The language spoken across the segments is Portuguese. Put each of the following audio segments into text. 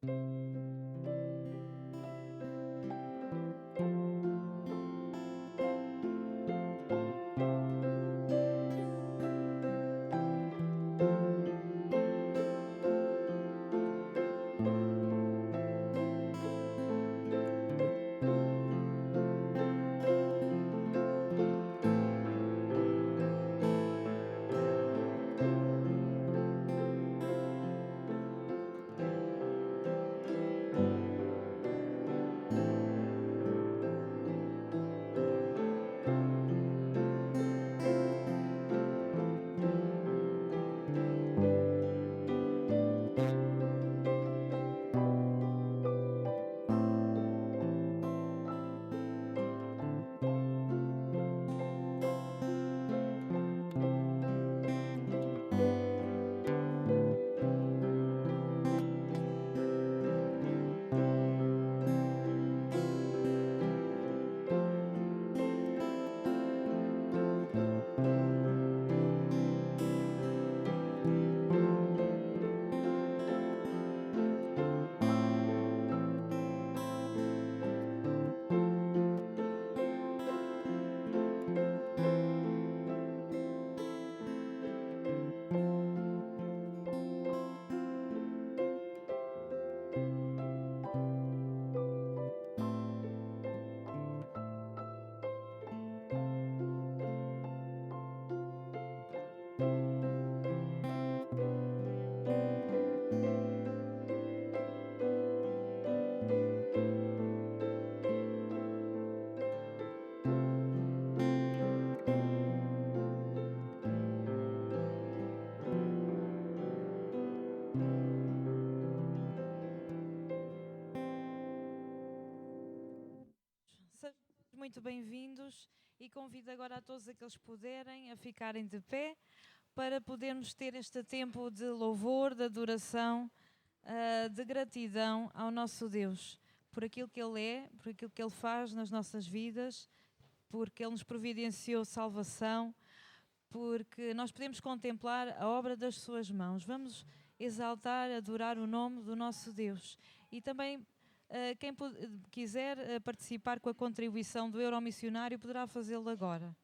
Sejam muito bem-vindos e convido agora a todos aqueles que puderem a ficarem de pé para podermos ter este tempo de louvor, de adoração, de gratidão ao nosso Deus, por aquilo que Ele é, por aquilo que Ele faz nas nossas vidas, porque Ele nos providenciou salvação, porque nós podemos contemplar a obra das suas mãos. Vamos exaltar, adorar o nome do nosso Deus. E também quem quiser participar com a contribuição do Euromissionário poderá fazê-lo agora.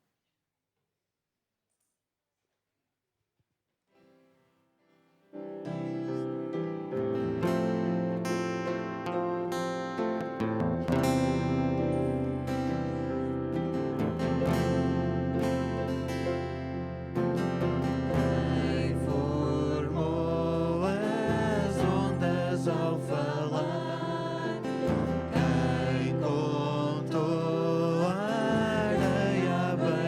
Ao falar, quem contou a areia bem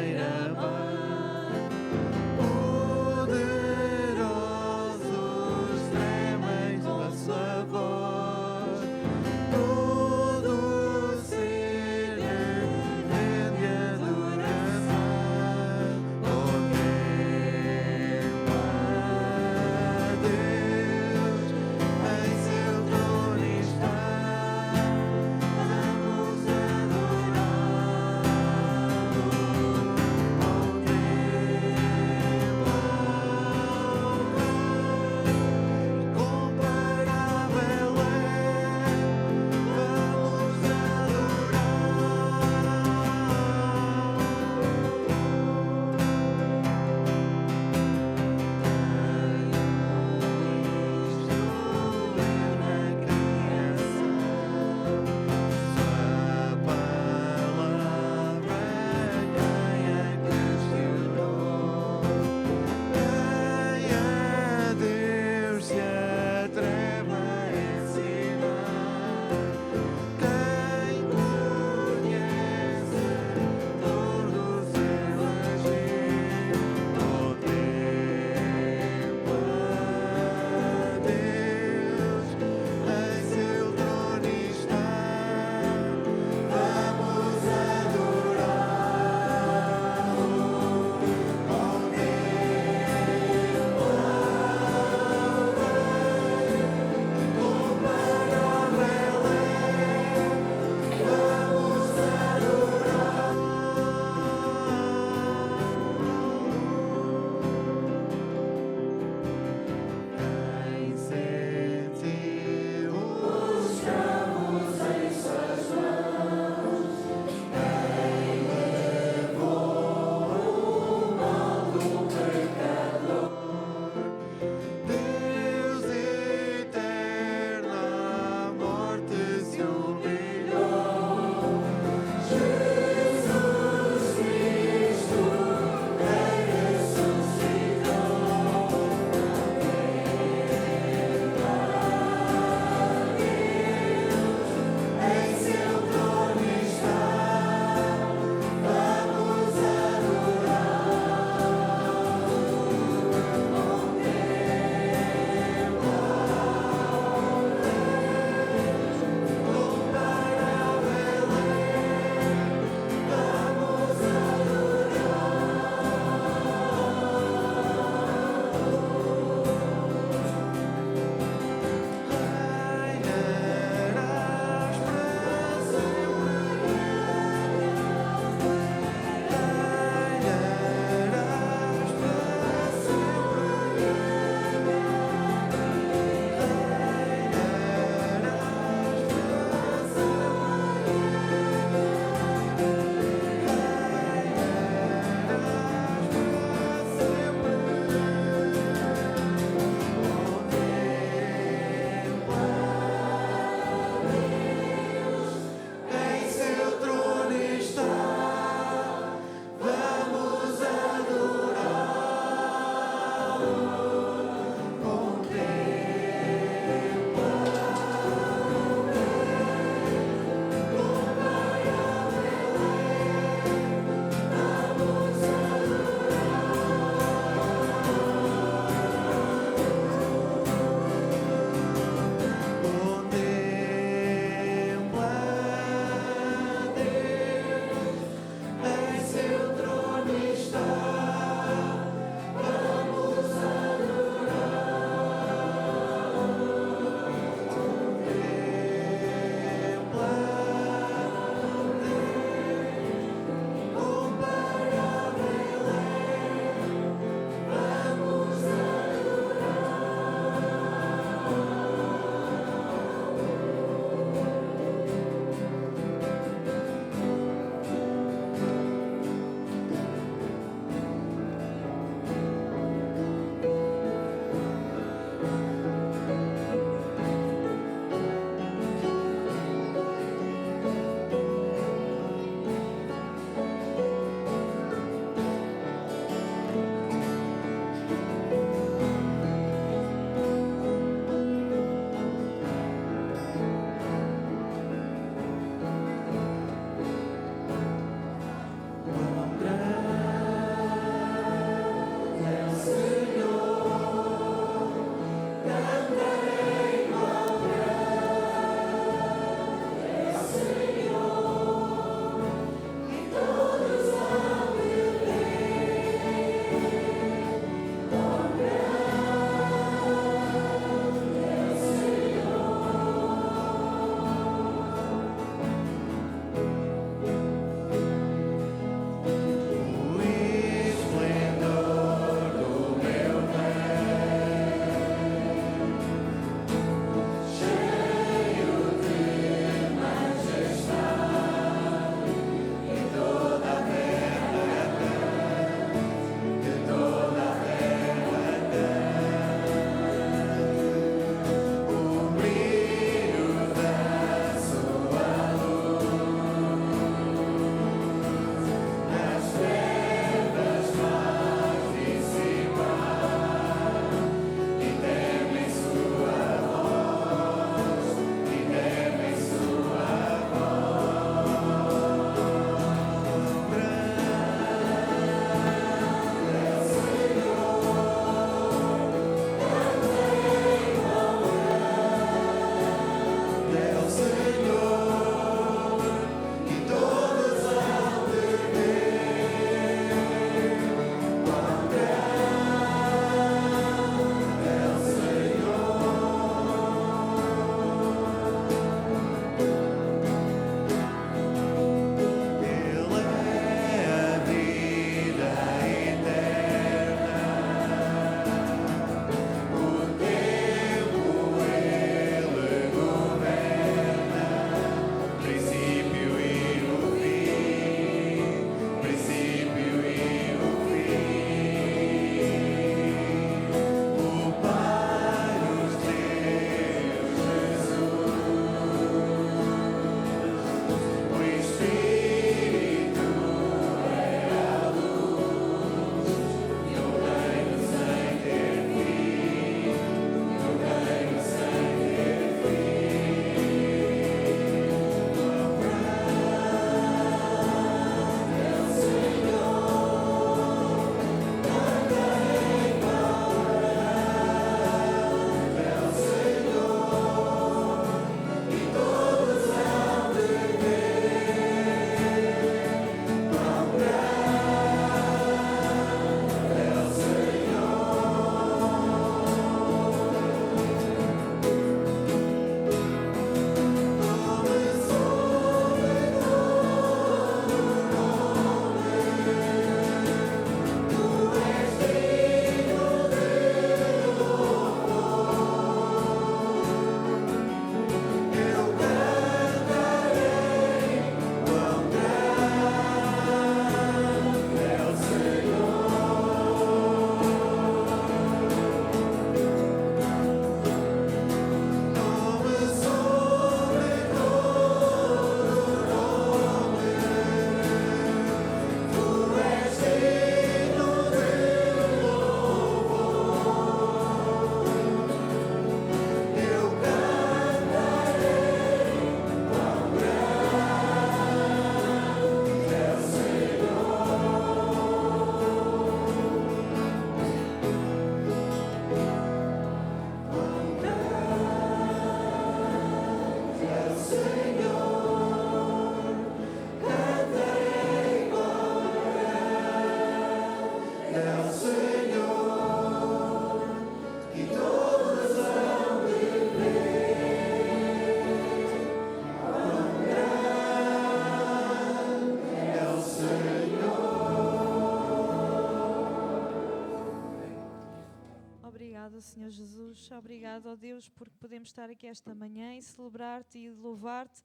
Senhor Jesus. Obrigado, ó Deus, porque podemos estar aqui esta manhã e celebrar-te e louvar-te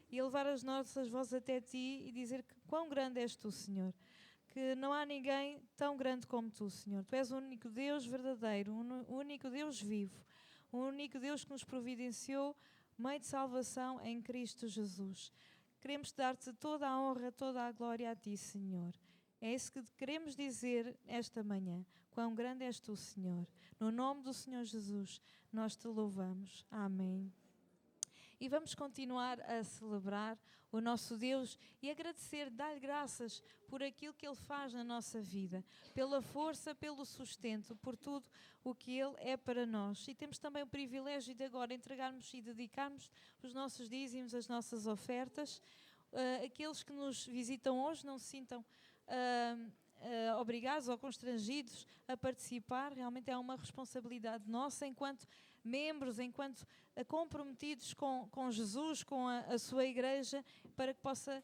e elevar as nossas vozes até ti e dizer que quão grande és tu, Senhor. Que não há ninguém tão grande como tu, Senhor. Tu és o único Deus verdadeiro, o único Deus vivo, o único Deus que nos providenciou meio de salvação em Cristo Jesus. Queremos dar-te toda a honra, toda a glória a ti, Senhor. É isso que queremos dizer esta manhã. Quão grande és tu, Senhor. No nome do Senhor Jesus, nós te louvamos. Amém. E vamos continuar a celebrar o nosso Deus e agradecer, dar-lhe graças por aquilo que Ele faz na nossa vida, pela força, pelo sustento, por tudo o que Ele é para nós. E temos também o privilégio de agora entregarmos e dedicarmos os nossos dízimos, as nossas ofertas. Aqueles que nos visitam hoje não se sintam obrigados ou constrangidos a participar. Realmente é uma responsabilidade nossa enquanto membros, enquanto comprometidos com Jesus, com a sua igreja, para que possa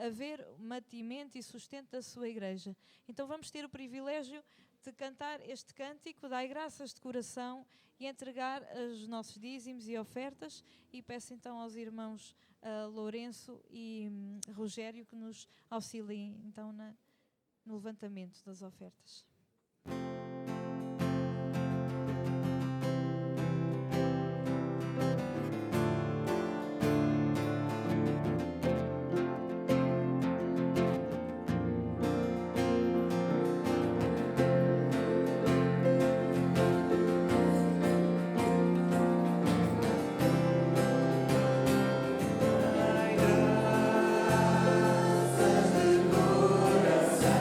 haver mantimento e sustento da sua igreja. Então vamos ter o privilégio de cantar este cântico, dai graças de coração e entregar os nossos dízimos e ofertas, e peço então aos irmãos Lourenço e Rogério que nos auxiliem então no levantamento das ofertas. Graças de coração,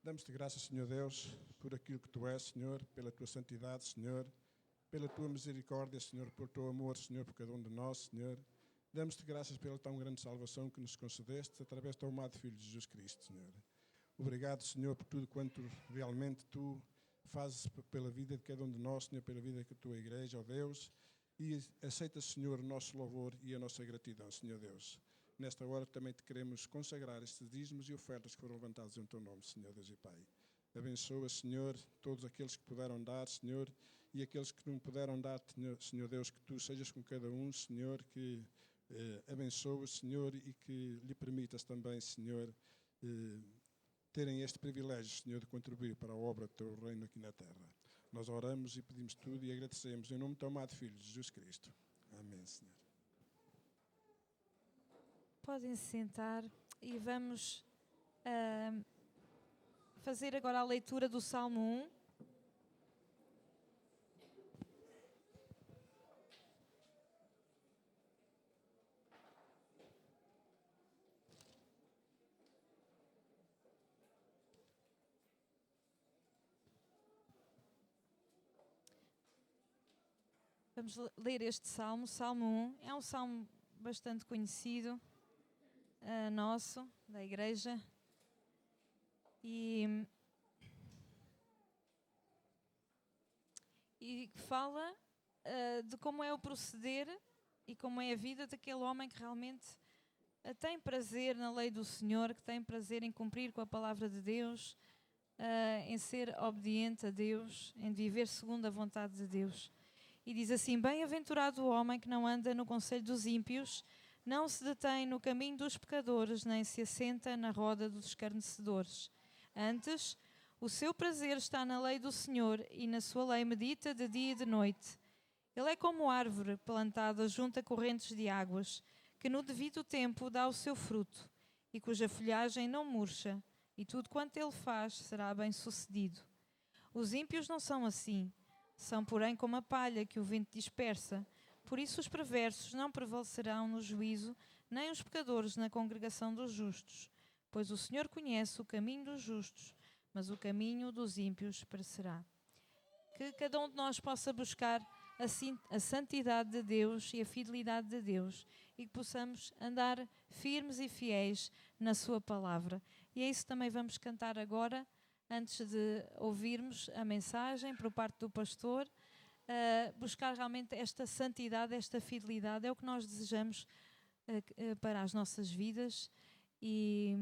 Damos-te graças, Senhor Deus, por aquilo que Tu és, Senhor, pela Tua santidade, Senhor, pela Tua misericórdia, Senhor, por Teu amor, Senhor, por cada um de nós, Senhor. Damos-te graças pela tão grande salvação que nos concedeste através do Teu amado Filho Jesus Cristo, Senhor. Obrigado, Senhor, por tudo quanto realmente Tu fazes pela vida de cada um de nós, Senhor, pela vida da Tua Igreja, ó Deus, e aceita, Senhor, o nosso louvor e a nossa gratidão, Senhor Deus. Nesta hora também te queremos consagrar estes dízimos e ofertas que foram levantados em Teu nome, Senhor Deus e Pai. Abençoa, Senhor, todos aqueles que puderam dar, Senhor, e aqueles que não puderam dar, Senhor Deus, que Tu sejas com cada um, Senhor, que abençoa, Senhor, e que lhe permitas também, Senhor, terem este privilégio, Senhor, de contribuir para a obra do Teu reino aqui na terra. Nós oramos e pedimos tudo e agradecemos em nome do Teu amado Filho, Jesus Cristo. Amém, Senhor. Podem se sentar e vamos fazer agora a leitura do Salmo 1. Vamos ler este Salmo, Salmo 1. É um salmo bastante conhecido, nosso, da Igreja. E fala de como é o proceder e como é a vida daquele homem que realmente tem prazer na lei do Senhor, que tem prazer em cumprir com a palavra de Deus, em ser obediente a Deus, em viver segundo a vontade de Deus. E diz assim: bem-aventurado o homem que não anda no conselho dos ímpios, não se detém no caminho dos pecadores, nem se assenta na roda dos escarnecedores. Antes, o seu prazer está na lei do Senhor, e na sua lei medita de dia e de noite. Ele é como árvore plantada junto a correntes de águas, que no devido tempo dá o seu fruto, e cuja folhagem não murcha, e tudo quanto ele faz será bem-sucedido. Os ímpios não são assim. São, porém, como a palha que o vento dispersa. Por isso os perversos não prevalecerão no juízo, nem os pecadores na congregação dos justos. Pois o Senhor conhece o caminho dos justos, mas o caminho dos ímpios perecerá. Que cada um de nós possa buscar a santidade de Deus e a fidelidade de Deus, e que possamos andar firmes e fiéis na sua palavra. E é isso que também vamos cantar agora, antes de ouvirmos a mensagem por parte do pastor. Buscar realmente esta santidade, esta fidelidade, é o que nós desejamos para as nossas vidas, e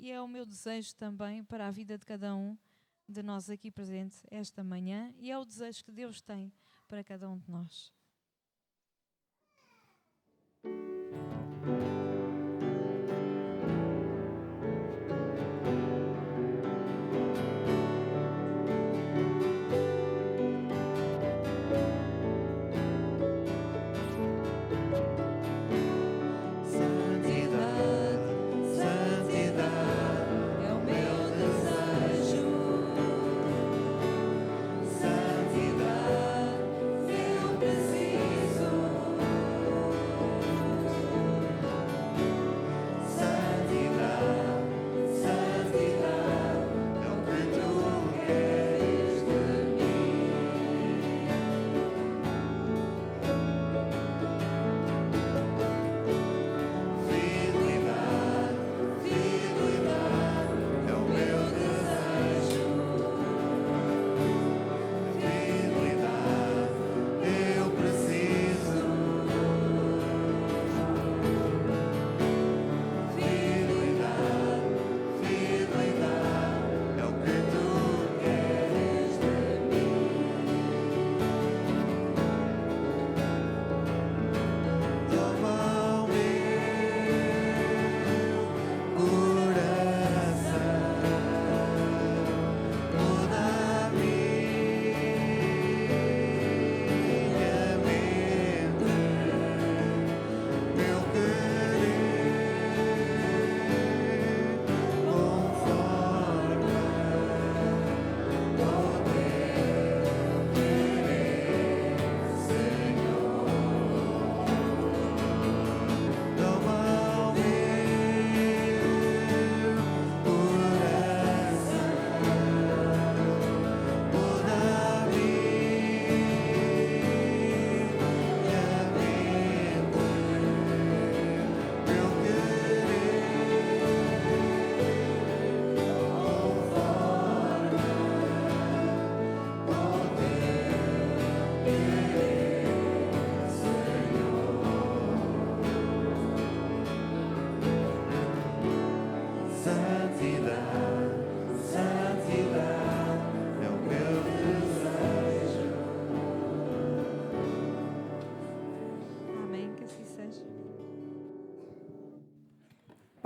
é o meu desejo também para a vida de cada um de nós aqui presente esta manhã, e é o desejo que Deus tem para cada um de nós. Santidade, eu preciso.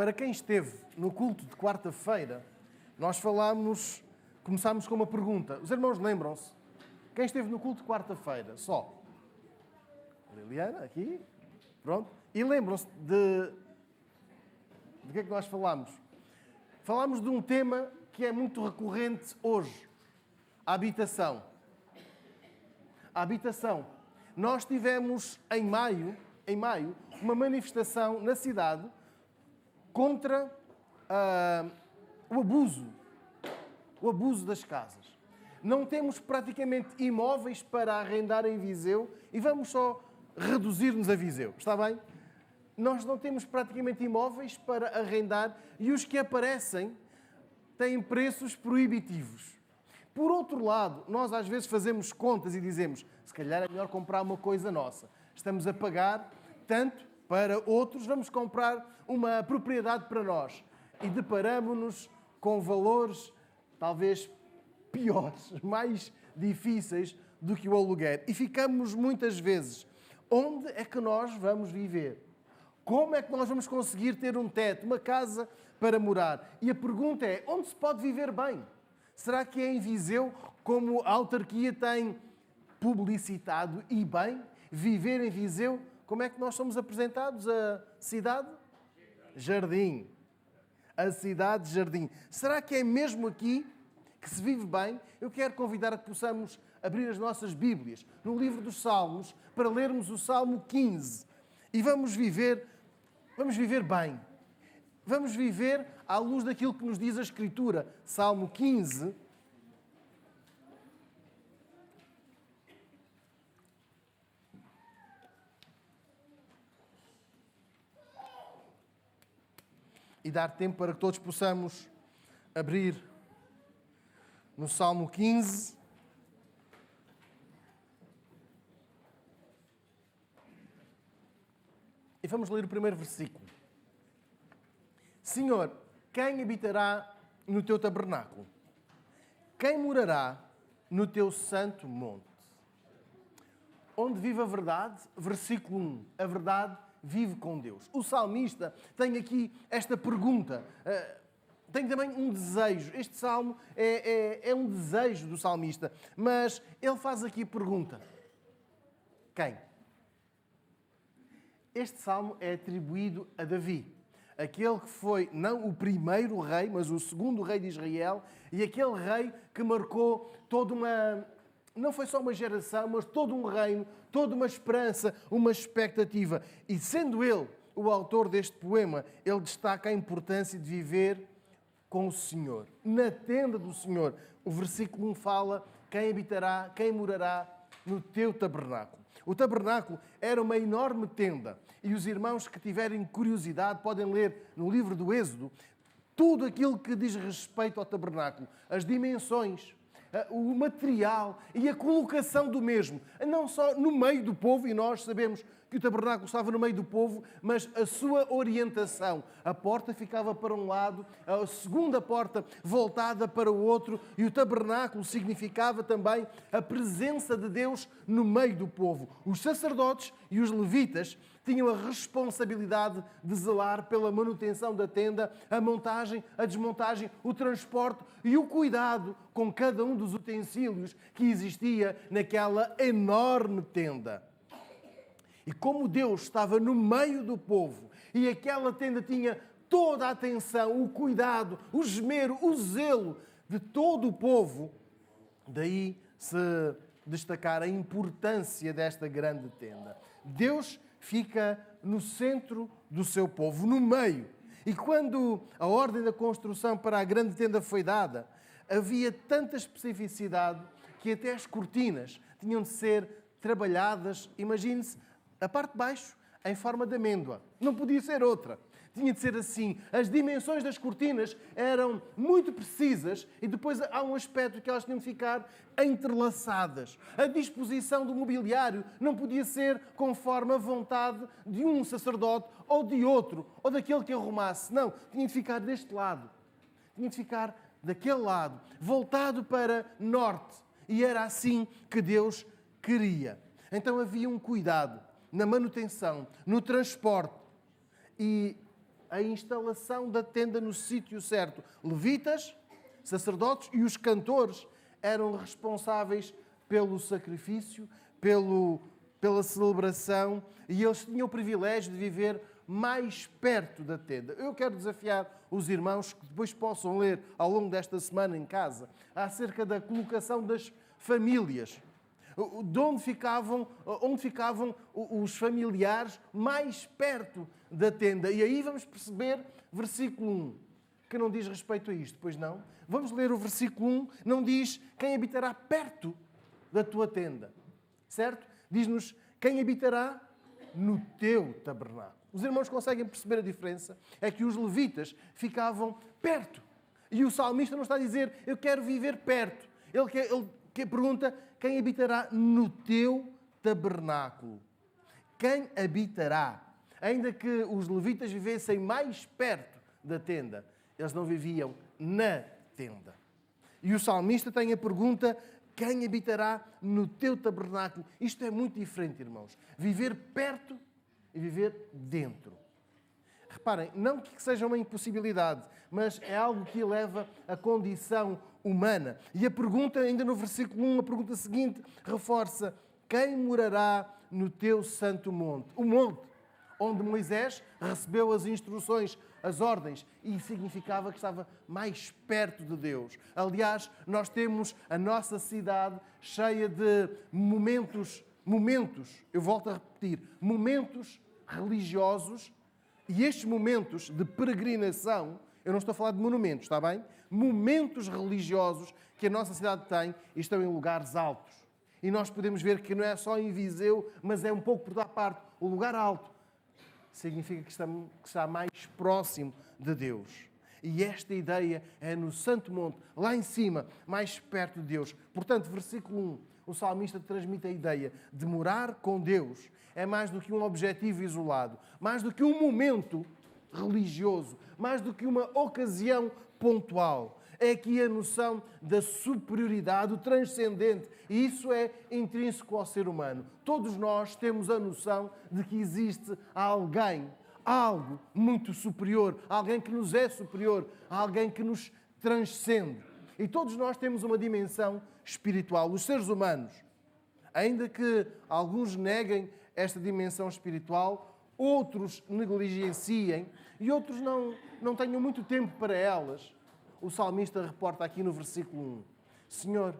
Para quem esteve no culto de quarta-feira, nós começámos com uma pergunta. Os irmãos lembram-se? Quem esteve no culto de quarta-feira? Só. Liliana, aqui. Pronto. E lembram-se de que é que nós falámos? Falámos de um tema que é muito recorrente hoje. A habitação. A habitação. Nós tivemos em maio, uma manifestação na cidade contra o abuso das casas. Não temos praticamente imóveis para arrendar em Viseu e vamos só reduzir-nos a Viseu, está bem? Nós não temos praticamente imóveis para arrendar e os que aparecem têm preços proibitivos. Por outro lado, nós às vezes fazemos contas e dizemos, se calhar é melhor comprar uma coisa nossa. Estamos a pagar tanto para outros, vamos comprar uma propriedade para nós. E deparamos-nos com valores talvez piores, mais difíceis do que o aluguer. E ficamos muitas vezes, onde é que nós vamos viver? Como é que nós vamos conseguir ter um teto, uma casa para morar? E a pergunta é, onde se pode viver bem? Será que é em Viseu, como a autarquia tem publicitado e bem? Viver em Viseu, como é que nós somos apresentados? A cidade? Jardim. A cidade Jardim. Será que é mesmo aqui que se vive bem? Eu quero convidar a que possamos abrir as nossas Bíblias no livro dos Salmos para lermos o Salmo 15 e vamos viver bem. Vamos viver à luz daquilo que nos diz a Escritura. Salmo 15. E dar tempo para que todos possamos abrir no Salmo 15. E vamos ler o primeiro versículo. Senhor, quem habitará no teu tabernáculo? Quem morará no teu santo monte? Onde vive a verdade? Versículo 1. A verdade vive com Deus. O salmista tem aqui esta pergunta. Tem também um desejo. Este salmo é um desejo do salmista. Mas ele faz aqui a pergunta. Quem? Este salmo é atribuído a Davi. Aquele que foi não o primeiro rei, mas o segundo rei de Israel. E aquele rei que marcou toda uma... Não foi só uma geração, mas todo um reino, toda uma esperança, uma expectativa. E sendo ele o autor deste poema, ele destaca a importância de viver com o Senhor, na tenda do Senhor. O versículo 1 fala, quem habitará, quem morará no teu tabernáculo. O tabernáculo era uma enorme tenda. E os irmãos que tiverem curiosidade podem ler no livro do Êxodo tudo aquilo que diz respeito ao tabernáculo, as dimensões, o material e a colocação do mesmo, não só no meio do povo, e nós sabemos que o tabernáculo estava no meio do povo, mas a sua orientação. A porta ficava para um lado, a segunda porta voltada para o outro, e o tabernáculo significava também a presença de Deus no meio do povo. Os sacerdotes e os levitas tinham a responsabilidade de zelar pela manutenção da tenda, a montagem, a desmontagem, o transporte e o cuidado com cada um dos utensílios que existia naquela enorme tenda. E como Deus estava no meio do povo e aquela tenda tinha toda a atenção, o cuidado, o esmero, o zelo de todo o povo, daí se destacar a importância desta grande tenda. Deus fica no centro do seu povo, no meio. E quando a ordem da construção para a grande tenda foi dada, havia tanta especificidade que até as cortinas tinham de ser trabalhadas, imagine-se, a parte de baixo em forma de amêndoa. Não podia ser outra. Tinha de ser assim. As dimensões das cortinas eram muito precisas e depois há um aspecto que elas tinham de ficar entrelaçadas. A disposição do mobiliário não podia ser conforme a vontade de um sacerdote ou de outro, ou daquele que arrumasse. Não, tinha de ficar deste lado. Tinha de ficar daquele lado, voltado para norte. E era assim que Deus queria. Então havia um cuidado na manutenção, no transporte. E a instalação da tenda no sítio certo. Levitas, sacerdotes e os cantores eram responsáveis pelo sacrifício, pela celebração, e eles tinham o privilégio de viver mais perto da tenda. Eu quero desafiar os irmãos que depois possam ler ao longo desta semana em casa acerca da colocação das famílias. Onde ficavam os familiares mais perto da tenda. E aí vamos perceber versículo 1, que não diz respeito a isto, pois não? Vamos ler o versículo 1, não diz quem habitará perto da tua tenda, certo? Diz-nos quem habitará no teu tabernáculo. Os irmãos conseguem perceber a diferença? É que os levitas ficavam perto. E o salmista não está a dizer, eu quero viver perto. Ele pergunta, quem habitará no teu tabernáculo? Quem habitará? Ainda que os levitas vivessem mais perto da tenda, eles não viviam na tenda. E o salmista tem a pergunta, quem habitará no teu tabernáculo? Isto é muito diferente, irmãos. Viver perto e viver dentro. Reparem, não que seja uma impossibilidade, mas é algo que eleva a condição humana. E a pergunta, ainda no versículo 1, a pergunta seguinte, reforça, quem morará no teu santo monte? O monte onde Moisés recebeu as instruções, as ordens, e significava que estava mais perto de Deus. Aliás, nós temos a nossa cidade cheia de momentos, eu volto a repetir, momentos religiosos, e estes momentos de peregrinação, eu não estou a falar de monumentos, está bem? Momentos religiosos que a nossa cidade tem e estão em lugares altos. E nós podemos ver que não é só em Viseu, mas é um pouco por toda a parte. O lugar alto significa que está mais próximo de Deus. E esta ideia é no Santo Monte, lá em cima, mais perto de Deus. Portanto, versículo 1, o salmista transmite a ideia de morar com Deus. É mais do que um objetivo isolado, mais do que um momento religioso, mais do que uma ocasião pontual. É aqui a noção da superioridade, o transcendente, e isso é intrínseco ao ser humano. Todos nós temos a noção de que existe alguém, algo muito superior, alguém que nos é superior, alguém que nos transcende. E todos nós temos uma dimensão espiritual. Os seres humanos, ainda que alguns neguem esta dimensão espiritual, outros negligenciem e outros não tenham muito tempo para elas. O salmista reporta aqui no versículo 1, Senhor,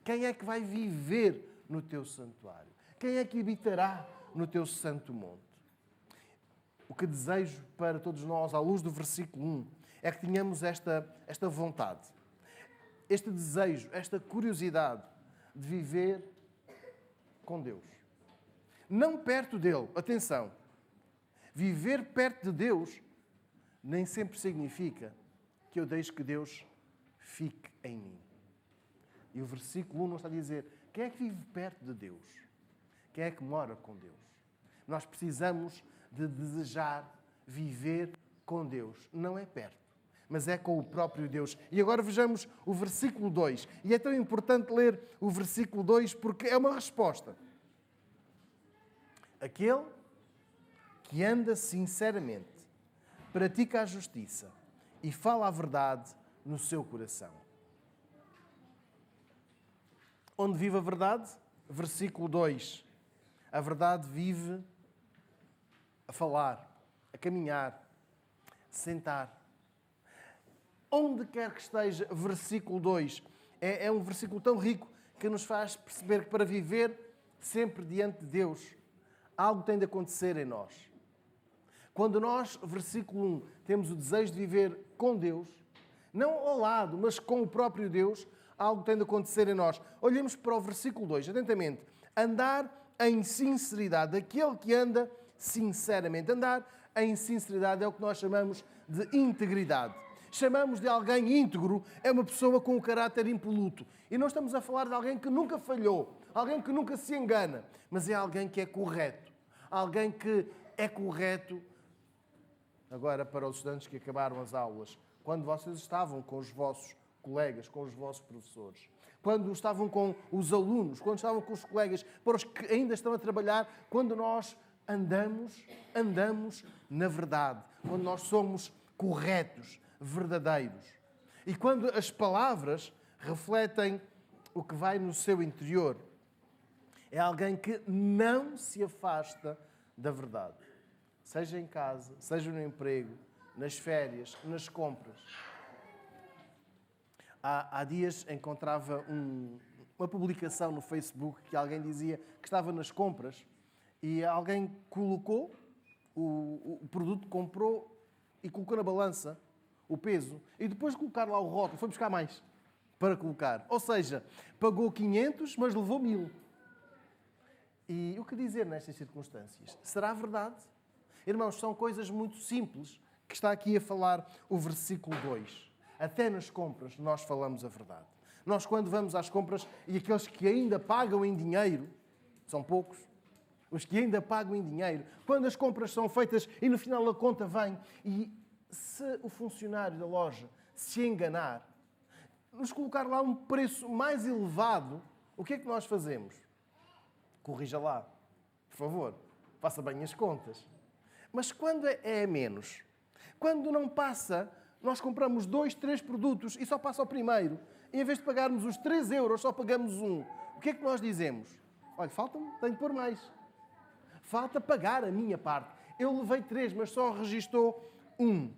quem é que vai viver no teu santuário? Quem é que habitará no teu santo monte? O que desejo para todos nós, à luz do versículo 1, é que tenhamos esta vontade, este desejo, esta curiosidade de viver com Deus. Não perto dele, atenção, viver perto de Deus nem sempre significa que eu deixe que Deus fique em mim. E o versículo 1 não está a dizer quem é que vive perto de Deus? Quem é que mora com Deus? Nós precisamos de desejar viver com Deus. Não é perto, mas é com o próprio Deus. E agora vejamos o versículo 2. E é tão importante ler o versículo 2 porque é uma resposta. Aquele que anda sinceramente, pratica a justiça e fala a verdade no seu coração. Onde vive a verdade? Versículo 2. A verdade vive a falar, a caminhar, sentar. Onde quer que esteja, versículo 2. É um versículo tão rico que nos faz perceber que para viver sempre diante de Deus, algo tem de acontecer em nós. Quando nós, versículo 1, temos o desejo de viver com Deus, não ao lado, mas com o próprio Deus, algo tem de acontecer em nós. Olhemos para o versículo 2, atentamente. Andar em sinceridade, aquele que anda sinceramente. Andar em sinceridade é o que nós chamamos de integridade. Chamamos de alguém íntegro, é uma pessoa com um caráter impoluto. E não estamos a falar de alguém que nunca falhou, alguém que nunca se engana, mas é alguém que é correto. Alguém que é correto. Agora, para os estudantes que acabaram as aulas, quando vocês estavam com os vossos colegas, com os vossos professores, quando estavam com os alunos, quando estavam com os colegas, para os que ainda estão a trabalhar, quando nós andamos na verdade. quando nós somos corretos, verdadeiros. E quando as palavras refletem o que vai no seu interior. É alguém que não se afasta da verdade. Seja em casa, seja no emprego, nas férias, nas compras. Há dias encontrava uma publicação no Facebook que alguém dizia que estava nas compras e alguém colocou o produto, comprou e colocou na balança o peso e depois de colocar lá o rótulo, foi buscar mais para colocar. Ou seja, pagou 500, mas levou 1000. E o que dizer nestas circunstâncias? Será verdade? Irmãos, são coisas muito simples que está aqui a falar o versículo 2. Até nas compras nós falamos a verdade. Nós, quando vamos às compras, e aqueles que ainda pagam em dinheiro, são poucos, os que ainda pagam em dinheiro, quando as compras são feitas e no final a conta vem, e se o funcionário da loja se enganar, nos colocar lá um preço mais elevado, o que é que nós fazemos? Corrija lá, por favor, faça bem as contas. Mas quando é menos, quando não passa, nós compramos 2, 3 produtos e só passa o primeiro. E em vez de pagarmos os 3 euros, só pagamos 1. O que é que nós dizemos? Olha, falta-me, tenho de pôr mais. Falta pagar a minha parte. Eu levei 3, mas só registou 1.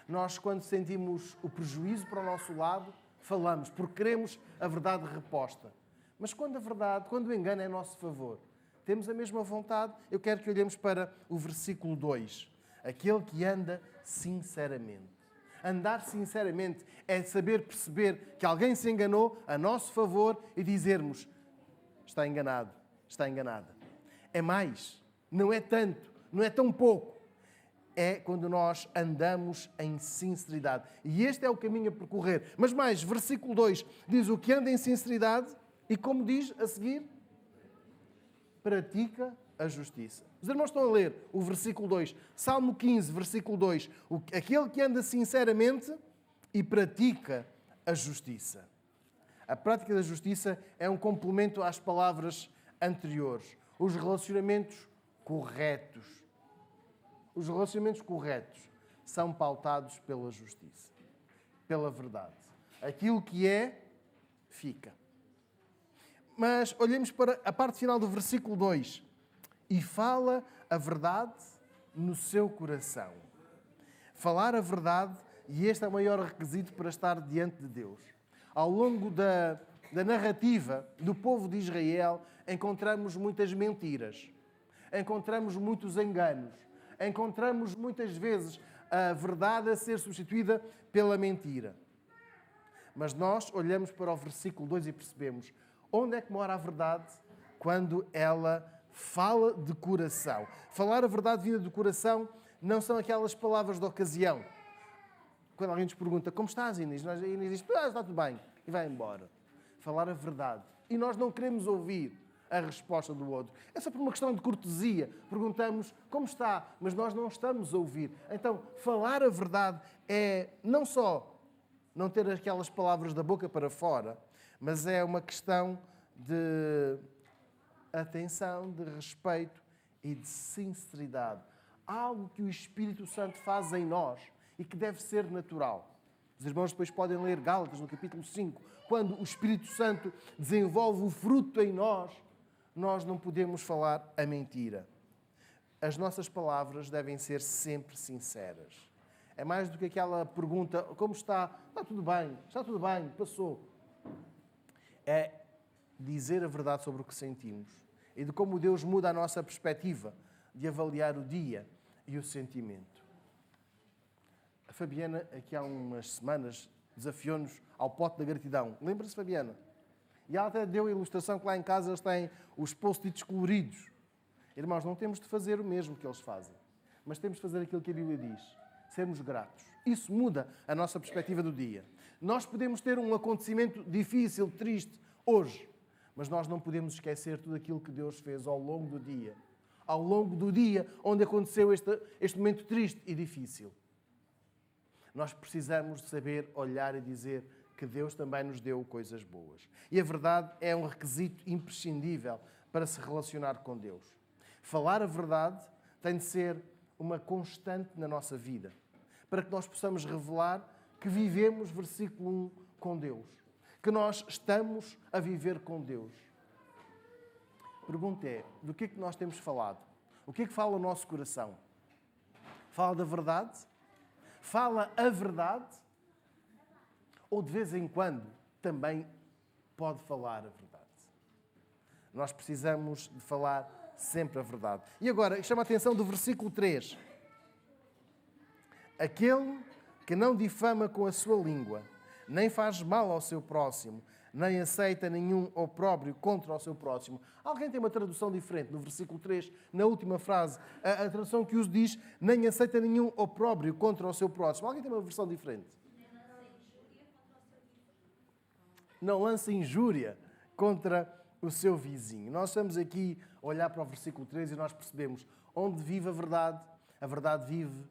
Nós, quando sentimos o prejuízo para o nosso lado, falamos, porque queremos a verdade reposta. Mas quando a verdade, quando o engano é a nosso favor, temos a mesma vontade, eu quero que olhemos para o versículo 2. Aquele que anda sinceramente. Andar sinceramente é saber perceber que alguém se enganou a nosso favor e dizermos, está enganado, está enganada. É mais, não é tanto, não é tão pouco. É quando nós andamos em sinceridade. E este é o caminho a percorrer. Mas mais, versículo 2 diz o que anda em sinceridade e como diz a seguir, pratica a justiça. Os irmãos estão a ler o versículo 2. Salmo 15, versículo 2. Aquele que anda sinceramente e pratica a justiça. A prática da justiça é um complemento às palavras anteriores. Os relacionamentos corretos. Os relacionamentos corretos são pautados pela justiça, pela verdade. Aquilo que é, fica. Mas olhemos para a parte final do versículo 2. E fala a verdade no seu coração. Falar a verdade, e este é o maior requisito para estar diante de Deus. Ao longo da narrativa do povo de Israel, encontramos muitas mentiras. Encontramos muitos enganos. Encontramos muitas vezes a verdade a ser substituída pela mentira. Mas nós olhamos para o versículo 2 e percebemos onde é que mora a verdade quando ela fala de coração. Falar a verdade vinda do coração não são aquelas palavras de ocasião. Quando alguém nos pergunta, como estás, Inês? A Inês diz, está tudo bem, e vai embora. Falar a verdade. E nós não queremos ouvir a resposta do outro. É só por uma questão de cortesia. Perguntamos como está, mas nós não estamos a ouvir. Então, falar a verdade é não só não ter aquelas palavras da boca para fora, mas é uma questão de atenção, de respeito e de sinceridade. Algo que o Espírito Santo faz em nós e que deve ser natural. Os irmãos depois podem ler Gálatas, no capítulo 5. Quando o Espírito Santo desenvolve o fruto em nós, nós não podemos falar a mentira. As nossas palavras devem ser sempre sinceras. É mais do que aquela pergunta, como está? Está tudo bem, passou. É dizer a verdade sobre o que sentimos e de como Deus muda a nossa perspectiva de avaliar o dia e o sentimento. A Fabiana, aqui há umas semanas, desafiou-nos ao pote da gratidão. Lembra-se, Fabiana? E ela até deu a ilustração que lá em casa eles têm os post-its coloridos. Irmãos, não temos de fazer o mesmo que eles fazem, mas temos de fazer aquilo que a Bíblia diz. Sermos gratos. Isso muda a nossa perspectiva do dia. Nós podemos ter um acontecimento difícil, triste, hoje, mas nós não podemos esquecer tudo aquilo que Deus fez ao longo do dia. Ao longo do dia onde aconteceu este momento triste e difícil. Nós precisamos de saber olhar e dizer que Deus também nos deu coisas boas. E a verdade é um requisito imprescindível para se relacionar com Deus. Falar a verdade tem de ser uma constante na nossa vida, para que nós possamos revelar que vivemos, versículo 1, com Deus, que nós estamos a viver com Deus. A pergunta é, do que é que nós temos falado? O que é que fala o nosso coração? Fala da verdade? Fala a verdade? Ou de vez em quando também pode falar a verdade? Nós precisamos de falar sempre a verdade. E agora, chama a atenção do versículo 3. Aquele que não difama com a sua língua, nem faz mal ao seu próximo, nem aceita nenhum opróbrio contra o seu próximo. Alguém tem uma tradução diferente no versículo 3, na última frase. A tradução que os diz, nem aceita nenhum opróbrio contra o seu próximo. Alguém tem uma versão diferente? Não lança injúria contra o seu vizinho. Nós estamos aqui a olhar para o versículo 3 e nós percebemos onde vive a verdade vive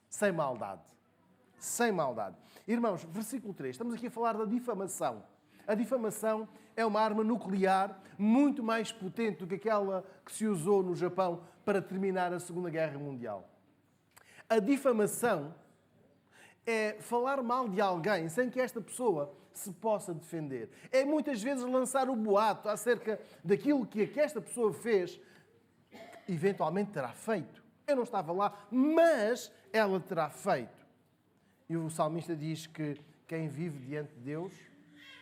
sem maldade. Sem maldade. Irmãos, versículo 3, estamos aqui a falar da difamação. A difamação é uma arma nuclear muito mais potente do que aquela que se usou no Japão para terminar a Segunda Guerra Mundial. A difamação é falar mal de alguém sem que esta pessoa se possa defender. É muitas vezes lançar o boato acerca daquilo que esta pessoa fez, eventualmente terá feito. Eu não estava lá, mas ela terá feito. E o salmista diz que quem vive diante de Deus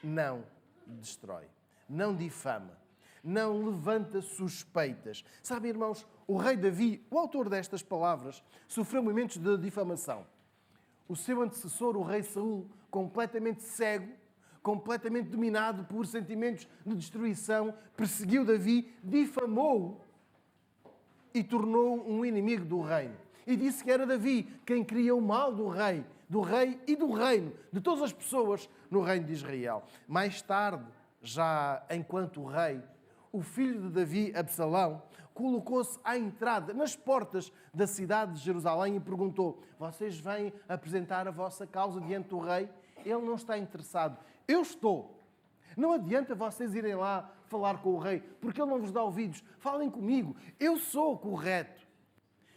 não destrói, não difama, não levanta suspeitas. Sabe, irmãos, o rei Davi, o autor destas palavras, sofreu momentos de difamação. O seu antecessor, o rei Saul, completamente cego, completamente dominado por sentimentos de destruição, perseguiu Davi, difamou-o e tornou-o um inimigo do reino. E disse que era Davi quem queria o mal do rei e do reino, de todas as pessoas no reino de Israel. Mais tarde, já enquanto rei, o filho de Davi, Absalão, colocou-se à entrada, nas portas da cidade de Jerusalém e perguntou: vocês vêm apresentar a vossa causa diante do rei? Ele não está interessado. Eu estou. Não adianta vocês irem lá falar com o rei, porque ele não vos dá ouvidos. Falem comigo. Eu sou o correto.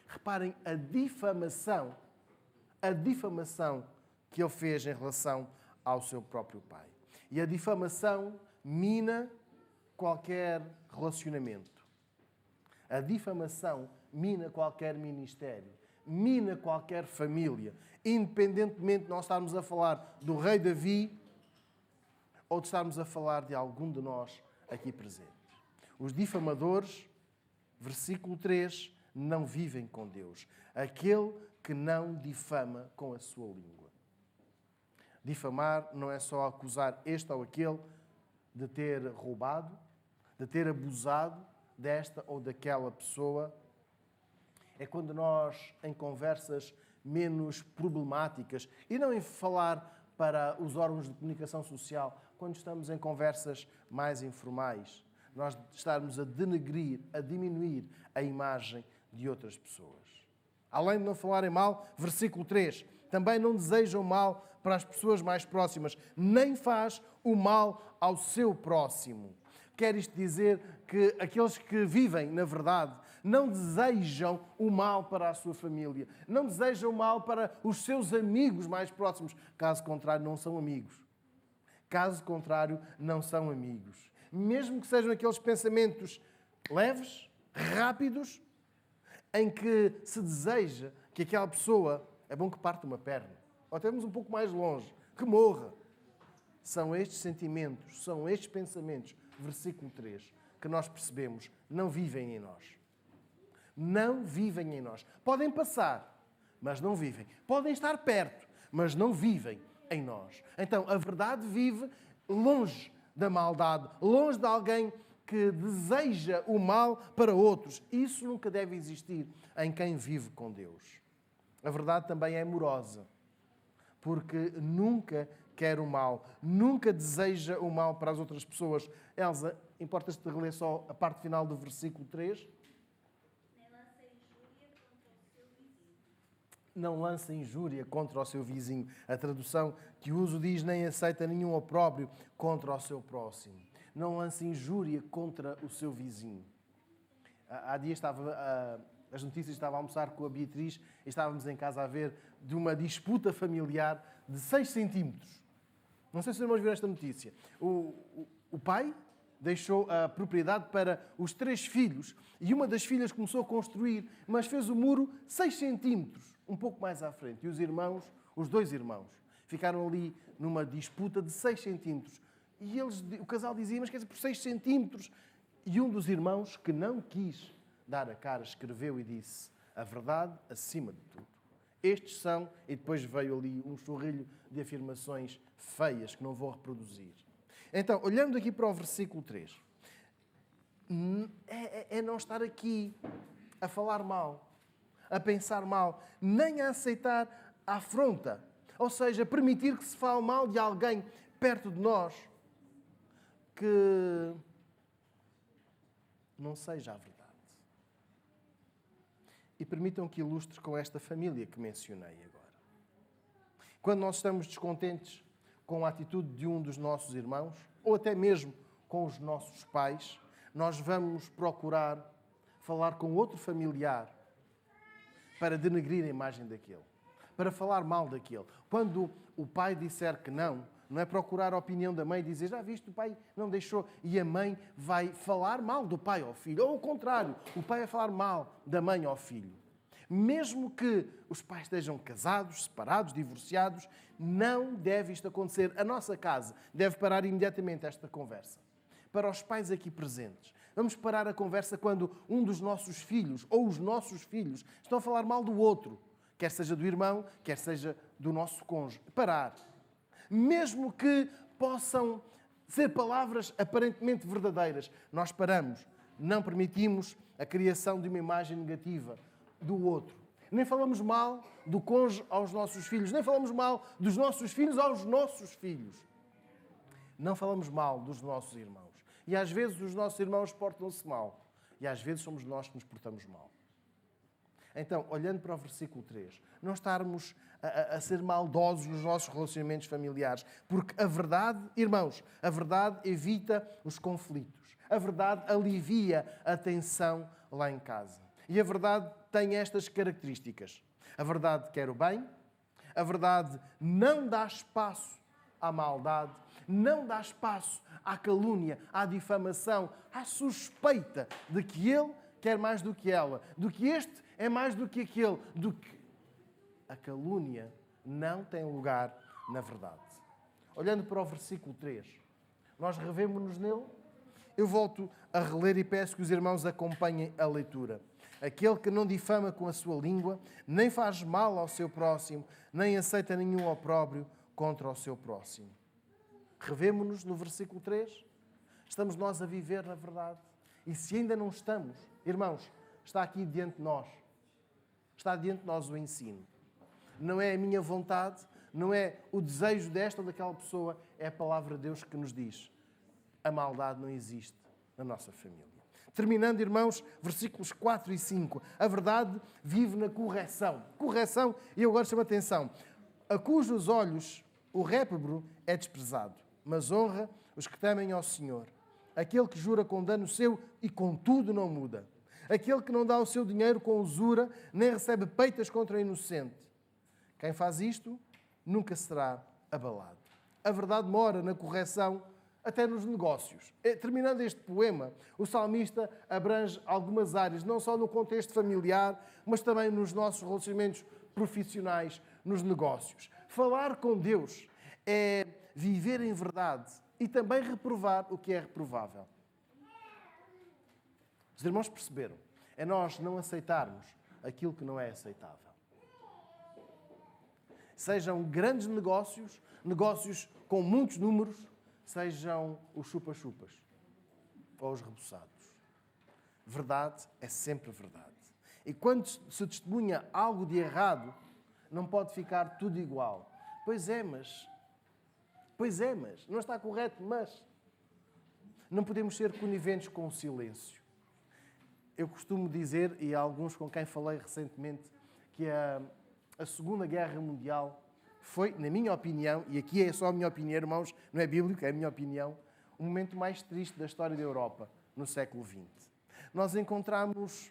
Reparem a difamação que ele fez em relação ao seu próprio pai. E a difamação mina qualquer relacionamento. A difamação mina qualquer ministério, mina qualquer família, independentemente de nós estarmos a falar do rei Davi ou de estarmos a falar de algum de nós aqui presentes. Os difamadores, versículo 3, não vivem com Deus. Aquele que não difama com a sua língua. Difamar não é só acusar este ou aquele de ter roubado, de ter abusado desta ou daquela pessoa. É quando nós, em conversas menos problemáticas, e não em falar para os órgãos de comunicação social, quando estamos em conversas mais informais, nós estarmos a denegrir, a diminuir a imagem de outras pessoas. Além de não falarem mal, versículo 3, também não desejam mal para as pessoas mais próximas, nem faz o mal ao seu próximo. Quer isto dizer que aqueles que vivem, na verdade, não desejam o mal para a sua família, não desejam o mal para os seus amigos mais próximos. Caso contrário, não são amigos. Caso contrário, não são amigos. Mesmo que sejam aqueles pensamentos leves, rápidos, em que se deseja que aquela pessoa, é bom que parta uma perna, ou até um pouco mais longe, que morra. São estes sentimentos, são estes pensamentos, versículo 3, que nós percebemos, não vivem em nós. Não vivem em nós. Podem passar, mas não vivem. Podem estar perto, mas não vivem em nós. Então, a verdade vive longe da maldade, longe de alguém que deseja o mal para outros. Isso nunca deve existir em quem vive com Deus. A verdade também é amorosa, porque nunca quer o mal, nunca deseja o mal para as outras pessoas. Elsa, importa-te de reler só a parte final do versículo 3? Não lança injúria contra o seu vizinho. A tradução que uso diz: nem aceita nenhum opróbrio contra o seu próximo. Não lança injúria contra o seu vizinho. Há dias estava a as notícias, estava a almoçar com a Beatriz e estávamos em casa a ver de uma disputa familiar de 6 centímetros. Não sei se os irmãos viram esta notícia. O pai deixou a propriedade para os 3 filhos e uma das filhas começou a construir, mas fez o muro 6 centímetros, um pouco mais à frente. E os 2 irmãos, ficaram ali numa disputa de 6 centímetros. E o casal dizia, mas quer dizer, por 6 centímetros. E um dos irmãos, que não quis dar a cara, escreveu e disse, a verdade acima de tudo. Estes são, e depois veio ali um chorrilho de afirmações feias que não vou reproduzir. Então, olhando aqui para o versículo 3, é não estar aqui a falar mal, a pensar mal, nem a aceitar a afronta. Ou seja, permitir que se fale mal de alguém perto de nós que não seja a verdade. E permitam que ilustre com esta família que mencionei agora. Quando nós estamos descontentes com a atitude de um dos nossos irmãos, ou até mesmo com os nossos pais, nós vamos procurar falar com outro familiar para denegrir a imagem daquele, para falar mal daquele. Quando o pai disser que não é procurar a opinião da mãe e dizer, já viste, o pai não deixou, e a mãe vai falar mal do pai ao filho. Ou o contrário, o pai vai falar mal da mãe ao filho. Mesmo que os pais estejam casados, separados, divorciados, não deve isto acontecer. A nossa casa deve parar imediatamente esta conversa. Para os pais aqui presentes, vamos parar a conversa quando um dos nossos filhos ou os nossos filhos estão a falar mal do outro, quer seja do irmão, quer seja do nosso cônjuge. Parar. Mesmo que possam ser palavras aparentemente verdadeiras, nós paramos. Não permitimos a criação de uma imagem negativa do outro. Nem falamos mal do cônjuge aos nossos filhos, nem falamos mal dos nossos filhos aos nossos filhos. Não falamos mal dos nossos irmãos. E às vezes os nossos irmãos portam-se mal. E às vezes somos nós que nos portamos mal. Então, olhando para o versículo 3, não estarmos a ser maldosos nos nossos relacionamentos familiares, porque a verdade, irmãos, a verdade evita os conflitos. A verdade alivia a tensão lá em casa. E a verdade tem estas características. A verdade quer o bem, a verdade não dá espaço à maldade, não dá espaço à calúnia, à difamação, à suspeita de que ele quer mais do que ela, do que este é mais do que aquele, do que... A calúnia não tem lugar na verdade. Olhando para o versículo 3, nós revemos-nos nele. Eu volto a reler e peço que os irmãos acompanhem a leitura. Aquele que não difama com a sua língua, nem faz mal ao seu próximo, nem aceita nenhum opróbrio contra o seu próximo. Revemo-nos no versículo 3. Estamos nós a viver na verdade. E se ainda não estamos, irmãos, está aqui diante de nós. Está diante de nós o ensino. Não é a minha vontade, não é o desejo desta ou daquela pessoa, é a palavra de Deus que nos diz. A maldade não existe na nossa família. Terminando, irmãos, versículos 4 e 5. A verdade vive na correção. Correção, e eu agora chamo a atenção. A cujos olhos o réprobo é desprezado, mas honra os que temem ao Senhor. Aquele que jura com dano seu e contudo não muda. Aquele que não dá o seu dinheiro com usura, nem recebe peitas contra o inocente. Quem faz isto nunca será abalado. A verdade mora na correção, até nos negócios. Terminando este poema, o salmista abrange algumas áreas, não só no contexto familiar, mas também nos nossos relacionamentos profissionais, nos negócios. Falar com Deus é viver em verdade e também reprovar o que é reprovável. Os irmãos perceberam? É nós não aceitarmos aquilo que não é aceitável. Sejam grandes negócios, negócios com muitos números, sejam os chupa-chupas ou os reboçados. Verdade é sempre verdade. E quando se testemunha algo de errado, não pode ficar tudo igual. Pois é, mas... Não está correto, mas... Não podemos ser coniventes com o silêncio. Eu costumo dizer, e há alguns com quem falei recentemente, que a Segunda Guerra Mundial foi, na minha opinião, e aqui é só a minha opinião, irmãos, não é bíblico, é a minha opinião, o momento mais triste da história da Europa no século XX. Nós encontramos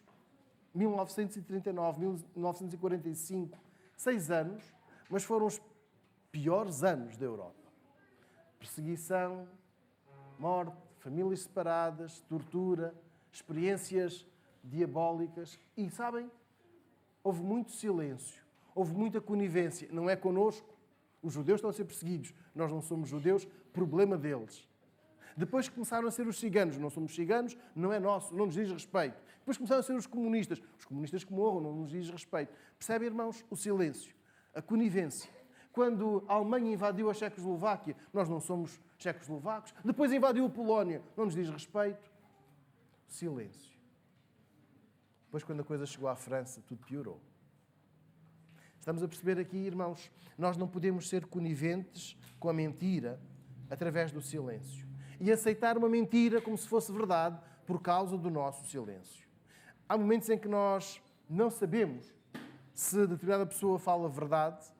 1939, 1945, 6 anos, mas foram os piores anos da Europa. Perseguição, morte, famílias separadas, tortura, experiências diabólicas. E, sabem, houve muito silêncio, houve muita conivência. Não é connosco. Os judeus estão a ser perseguidos. Nós não somos judeus, problema deles. Depois começaram a ser os ciganos. Não somos ciganos, não é nosso, não nos diz respeito. Depois começaram a ser os comunistas. Os comunistas que morram, não nos diz respeito. Percebem, irmãos? O silêncio, a conivência. Quando a Alemanha invadiu a Checoslováquia, nós não somos checoslovacos. Depois invadiu a Polónia, não nos diz respeito. Silêncio. Depois, quando a coisa chegou à França, tudo piorou. Estamos a perceber aqui, irmãos, nós não podemos ser coniventes com a mentira através do silêncio. E aceitar uma mentira como se fosse verdade por causa do nosso silêncio. Há momentos em que nós não sabemos se determinada pessoa fala verdade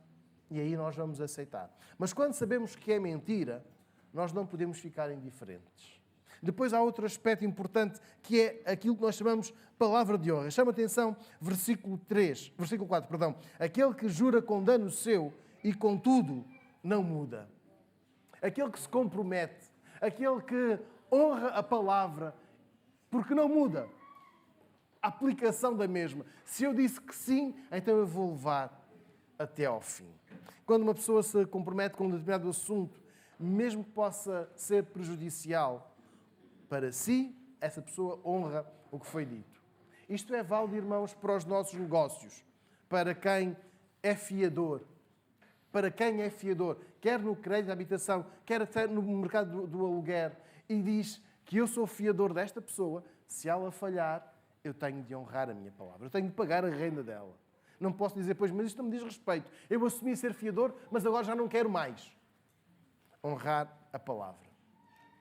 e aí nós vamos aceitar. Mas quando sabemos que é mentira, nós não podemos ficar indiferentes. Depois há outro aspecto importante que é aquilo que nós chamamos palavra de honra. Chama atenção, versículo 4. Aquele que jura com dano seu e contudo não muda. Aquele que se compromete, aquele que honra a palavra porque não muda. A aplicação da mesma. Se eu disse que sim, então eu vou levar até ao fim. Quando uma pessoa se compromete com um determinado assunto, mesmo que possa ser prejudicial para si, essa pessoa honra o que foi dito. Isto é válido, irmãos, para os nossos negócios, para quem é fiador. Para quem é fiador, quer no crédito de habitação, quer até no mercado do aluguer, e diz que eu sou fiador desta pessoa, se ela falhar, eu tenho de honrar a minha palavra, eu tenho de pagar a renda dela. Não posso dizer, pois, mas isto não me diz respeito. Eu assumi ser fiador, mas agora já não quero mais. Honrar a palavra.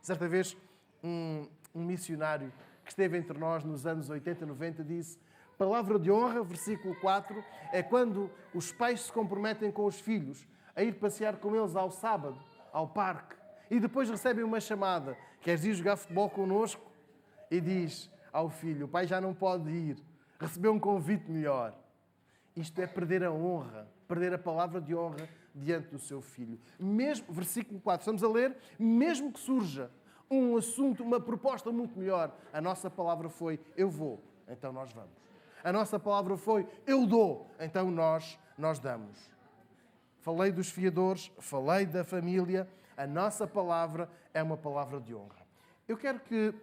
Certa vez, um missionário que esteve entre nós nos anos 80, 90, disse: palavra de honra, versículo 4, é quando os pais se comprometem com os filhos a ir passear com eles ao sábado, ao parque, e depois recebem uma chamada: queres ir jogar futebol connosco? E diz ao filho: o pai já não pode ir, recebeu um convite melhor. Isto é perder a honra, perder a palavra de honra diante do seu filho. Mesmo, versículo 4, estamos a ler, mesmo que surja um assunto, uma proposta muito melhor, a nossa palavra foi: eu vou, então nós vamos. A nossa palavra foi: eu dou, então nós damos. Falei dos fiadores, falei da família, a nossa palavra é uma palavra de honra. Eu quero que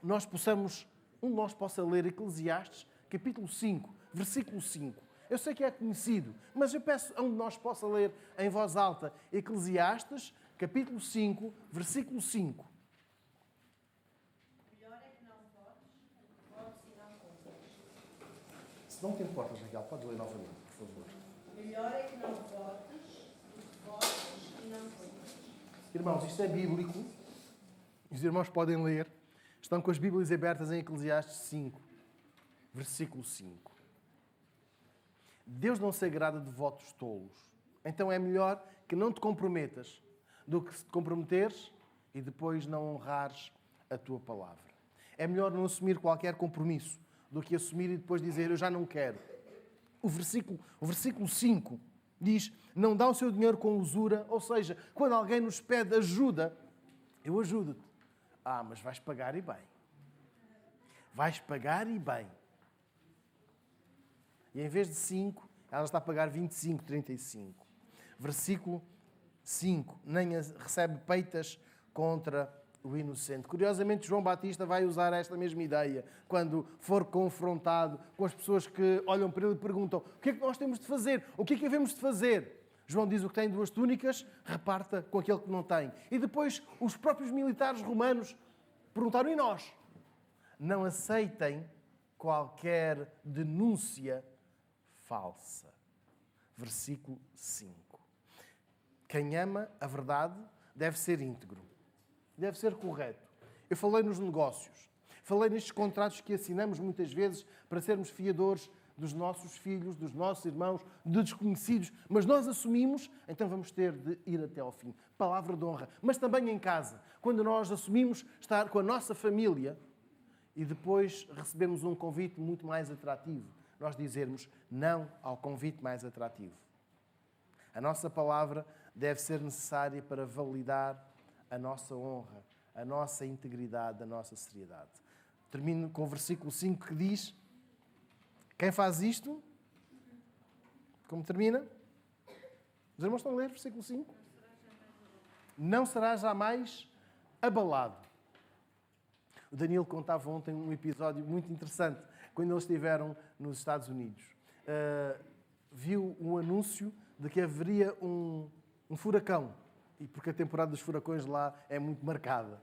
nós possamos, um de nós possa ler Eclesiastes, capítulo 5, versículo 5. Eu sei que é conhecido, mas eu peço a um de nós possa ler em voz alta Eclesiastes, capítulo 5, versículo 5. Melhor é que não votes e não compres. Se não te importas, Miguel, pode ler novamente, por favor. Melhor é que não votes e não compres. Irmãos, isto é bíblico. Os irmãos podem ler. Estão com as Bíblias abertas em Eclesiastes 5, versículo 5. Deus não se agrada de votos tolos. Então é melhor que não te comprometas do que se te comprometeres e depois não honrares a tua palavra. É melhor não assumir qualquer compromisso do que assumir e depois dizer: eu já não quero. O versículo 5 diz: não dá o seu dinheiro com usura, ou seja, quando alguém nos pede ajuda, eu ajudo-te. Ah, mas vais pagar e bem. Vais pagar e bem. E em vez de 5, ela está a pagar 25, 35. Versículo 5. Nem recebe peitas contra o inocente. Curiosamente, João Batista vai usar esta mesma ideia quando for confrontado com as pessoas que olham para ele e perguntam: o que é que nós temos de fazer? O que é que devemos de fazer? João diz: o que tem 2 túnicas, reparta com aquele que não tem. E depois os próprios militares romanos perguntaram: e nós? Não aceitem qualquer denúncia falsa. Versículo 5. Quem ama a verdade deve ser íntegro. Deve ser correto. Eu falei nos negócios. Falei nestes contratos que assinamos muitas vezes para sermos fiadores dos nossos filhos, dos nossos irmãos, de desconhecidos. Mas nós assumimos, então vamos ter de ir até ao fim. Palavra de honra. Mas também em casa. Quando nós assumimos estar com a nossa família e depois recebermos um convite muito mais atrativo, nós dizermos não ao convite mais atrativo. A nossa palavra deve ser necessária para validar a nossa honra, a nossa integridade, a nossa seriedade. Termino com o versículo 5 que diz: quem faz isto, como termina? Os irmãos estão a ler o versículo 5? Não será jamais abalado. O Danilo contava ontem um episódio muito interessante, quando eles estiveram nos Estados Unidos. Viu um anúncio de que haveria um furacão, e porque a temporada dos furacões lá é muito marcada.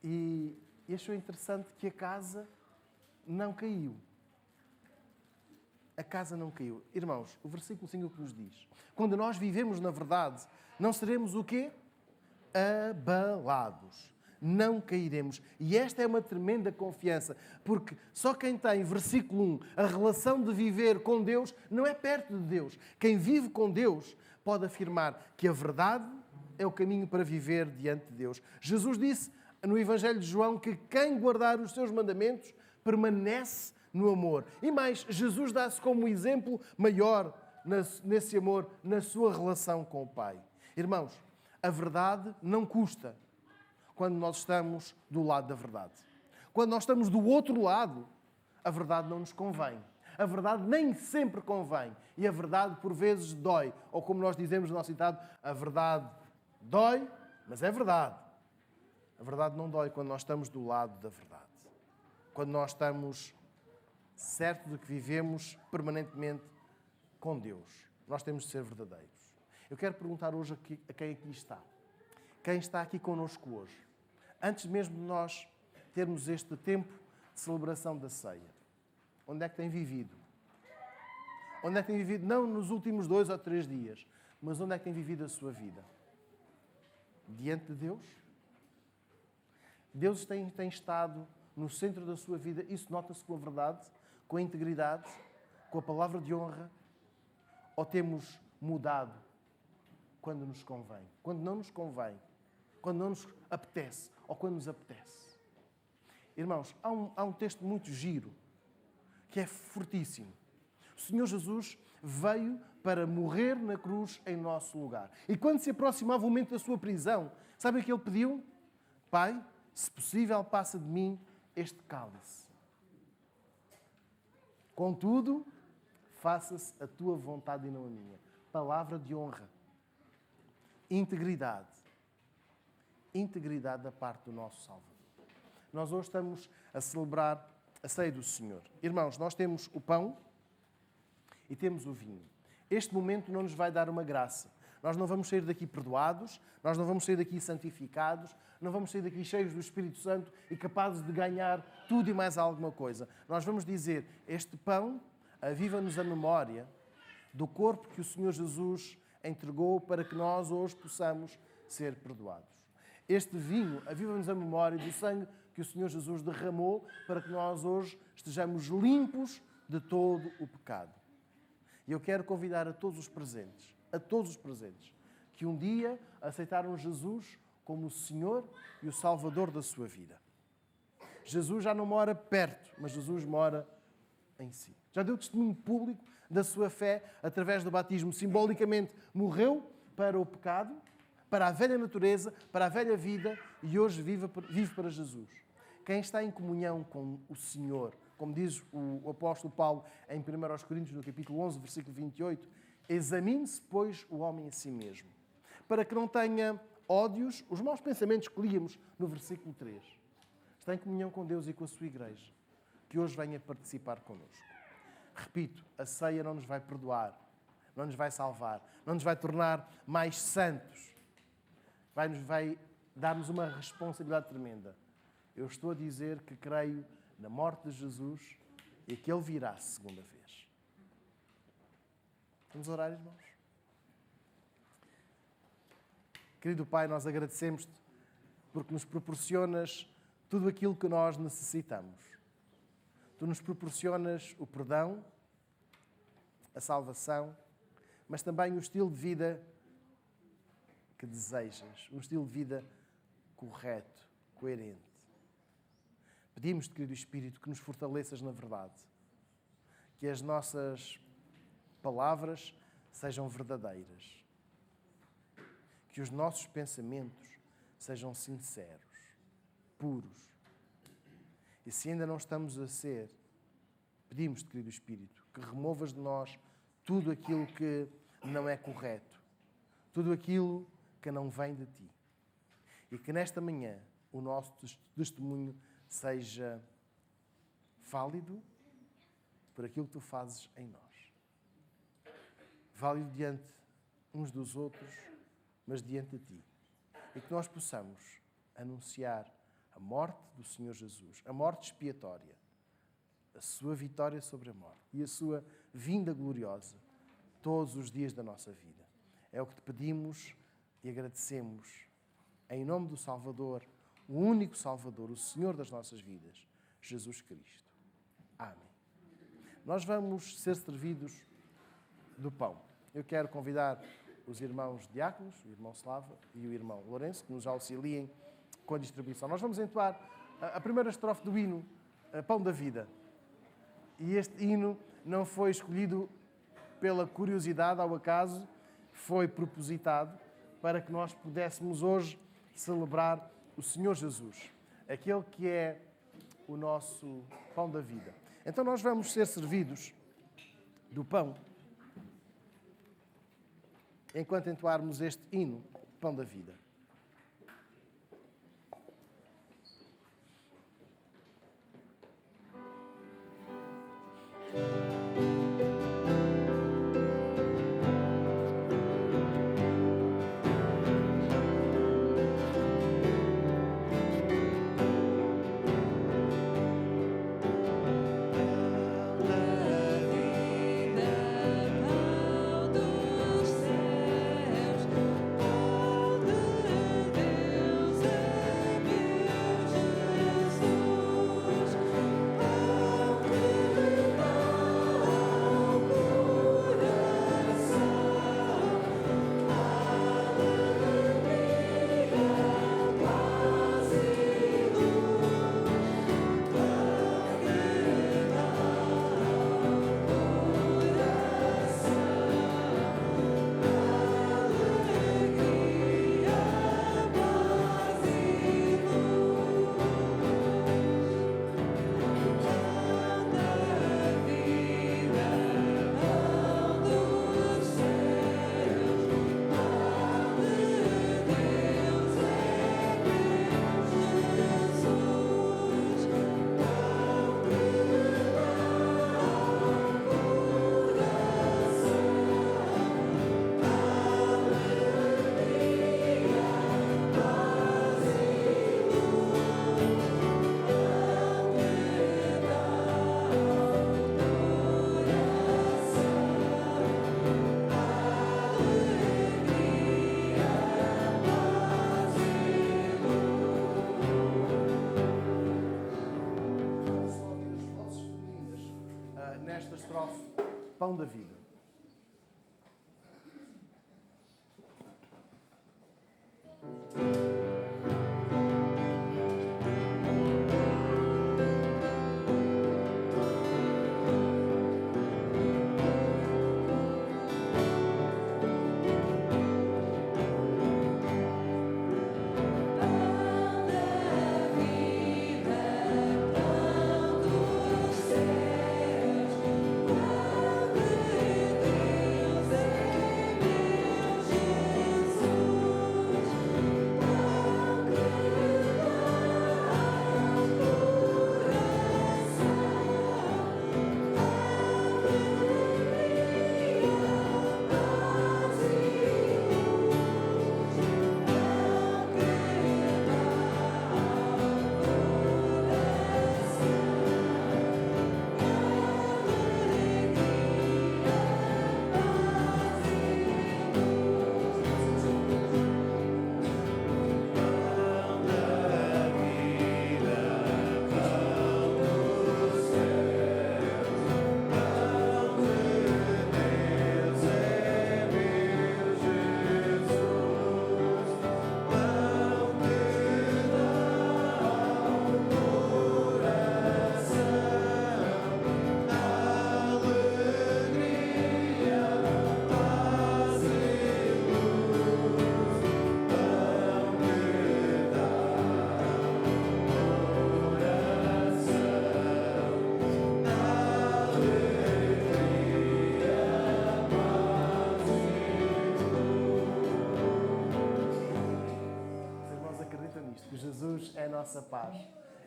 E achou interessante que a casa não caiu. A casa não caiu. Irmãos, o versículo 5 que nos diz: quando nós vivemos na verdade, não seremos o quê? Abalados. Não cairemos. E esta é uma tremenda confiança, porque só quem tem, versículo 1, a relação de viver com Deus, não é perto de Deus. Quem vive com Deus pode afirmar que a verdade é o caminho para viver diante de Deus. Jesus disse no Evangelho de João que quem guardar os seus mandamentos permanece no amor. E mais, Jesus dá-se como exemplo maior nesse amor, na sua relação com o Pai. Irmãos, a verdade não custa quando nós estamos do lado da verdade. Quando nós estamos do outro lado, a verdade não nos convém. A verdade nem sempre convém. E a verdade, por vezes, dói. Ou como nós dizemos no nosso ditado, a verdade dói, mas é verdade. A verdade não dói quando nós estamos do lado da verdade. Quando nós estamos certos de que vivemos permanentemente com Deus. Nós temos de ser verdadeiros. Eu quero perguntar hoje a quem aqui está. Quem está aqui connosco hoje? Antes mesmo de nós termos este tempo de celebração da ceia. Onde é que tem vivido? Onde é que tem vivido, não nos últimos 2 ou 3 dias, mas onde é que tem vivido a sua vida? Diante de Deus? Deus tem estado no centro da sua vida. Isso nota-se com a verdade, com a integridade, com a palavra de honra? Ou temos mudado quando nos convém? Quando não nos convém? Quando não nos apetece? Ou quando nos apetece? Irmãos, há um texto muito giro, que é fortíssimo. O Senhor Jesus veio para morrer na cruz em nosso lugar. E quando se aproximava o momento da sua prisão, sabe o que ele pediu? Pai, se possível, passa de mim este cálice. Contudo, faça-se a tua vontade e não a minha. Palavra de honra. Integridade. Integridade da parte do nosso Salvador. Nós hoje estamos a celebrar a ceia do Senhor. Irmãos, nós temos o pão e temos o vinho. Este momento não nos vai dar uma graça. Nós não vamos sair daqui perdoados, nós não vamos sair daqui santificados, não vamos sair daqui cheios do Espírito Santo e capazes de ganhar tudo e mais alguma coisa. Nós vamos dizer, este pão aviva-nos a memória do corpo que o Senhor Jesus entregou para que nós hoje possamos ser perdoados. Este vinho aviva-nos a memória do sangue que o Senhor Jesus derramou para que nós hoje estejamos limpos de todo o pecado. E eu quero convidar a todos os presentes, que um dia aceitaram Jesus como o Senhor e o Salvador da sua vida. Jesus já não mora perto, mas Jesus mora em si. Já deu testemunho público da sua fé através do batismo. Simbolicamente morreu para o pecado, para a velha natureza, para a velha vida e hoje vive para Jesus. Quem está em comunhão com o Senhor, como diz o apóstolo Paulo em 1 Coríntios, no capítulo 11, versículo 28, examine-se, pois, o homem a si mesmo, para que não tenha ódios, os maus pensamentos que líamos no versículo 3. Está em comunhão com Deus e com a sua igreja, que hoje venha participar connosco. Repito, a ceia não nos vai perdoar, não nos vai salvar, não nos vai tornar mais santos, vai dar-nos uma responsabilidade tremenda. Eu estou a dizer que creio na morte de Jesus e que Ele virá segunda vez. Vamos orar, irmãos? Querido Pai, nós agradecemos-te porque nos proporcionas tudo aquilo que nós necessitamos. Tu nos proporcionas o perdão, a salvação, mas também o estilo de vida que desejas, um estilo de vida correto, coerente. Pedimos-te, querido Espírito, que nos fortaleças na verdade. Que as nossas palavras sejam verdadeiras. Que os nossos pensamentos sejam sinceros, puros. E se ainda não estamos a ser, pedimos-te, querido Espírito, que removas de nós tudo aquilo que não é correto, tudo aquilo que não vem de ti. E que nesta manhã o nosso testemunho seja válido por aquilo que tu fazes em nós. Válido diante uns dos outros, mas diante de ti. E que nós possamos anunciar a morte do Senhor Jesus, a morte expiatória, a sua vitória sobre a morte e a sua vinda gloriosa todos os dias da nossa vida. É o que te pedimos e agradecemos em nome do Salvador, o único Salvador, o Senhor das nossas vidas, Jesus Cristo. Amém. Nós vamos ser servidos do pão. Eu quero convidar os irmãos diáconos, o irmão Slava e o irmão Lourenço, que nos auxiliem com a distribuição. Nós vamos entoar a primeira estrofe do hino, Pão da Vida. E este hino não foi escolhido pela curiosidade, ao acaso, foi propositado para que nós pudéssemos hoje celebrar o Senhor Jesus, aquele que é o nosso pão da vida. Então nós vamos ser servidos do pão enquanto entoarmos este hino, Pão da Vida. Nesta estrofe, Pão da Vida. Pão da vida, pão dos céus, pão de Jesus é a nossa paz.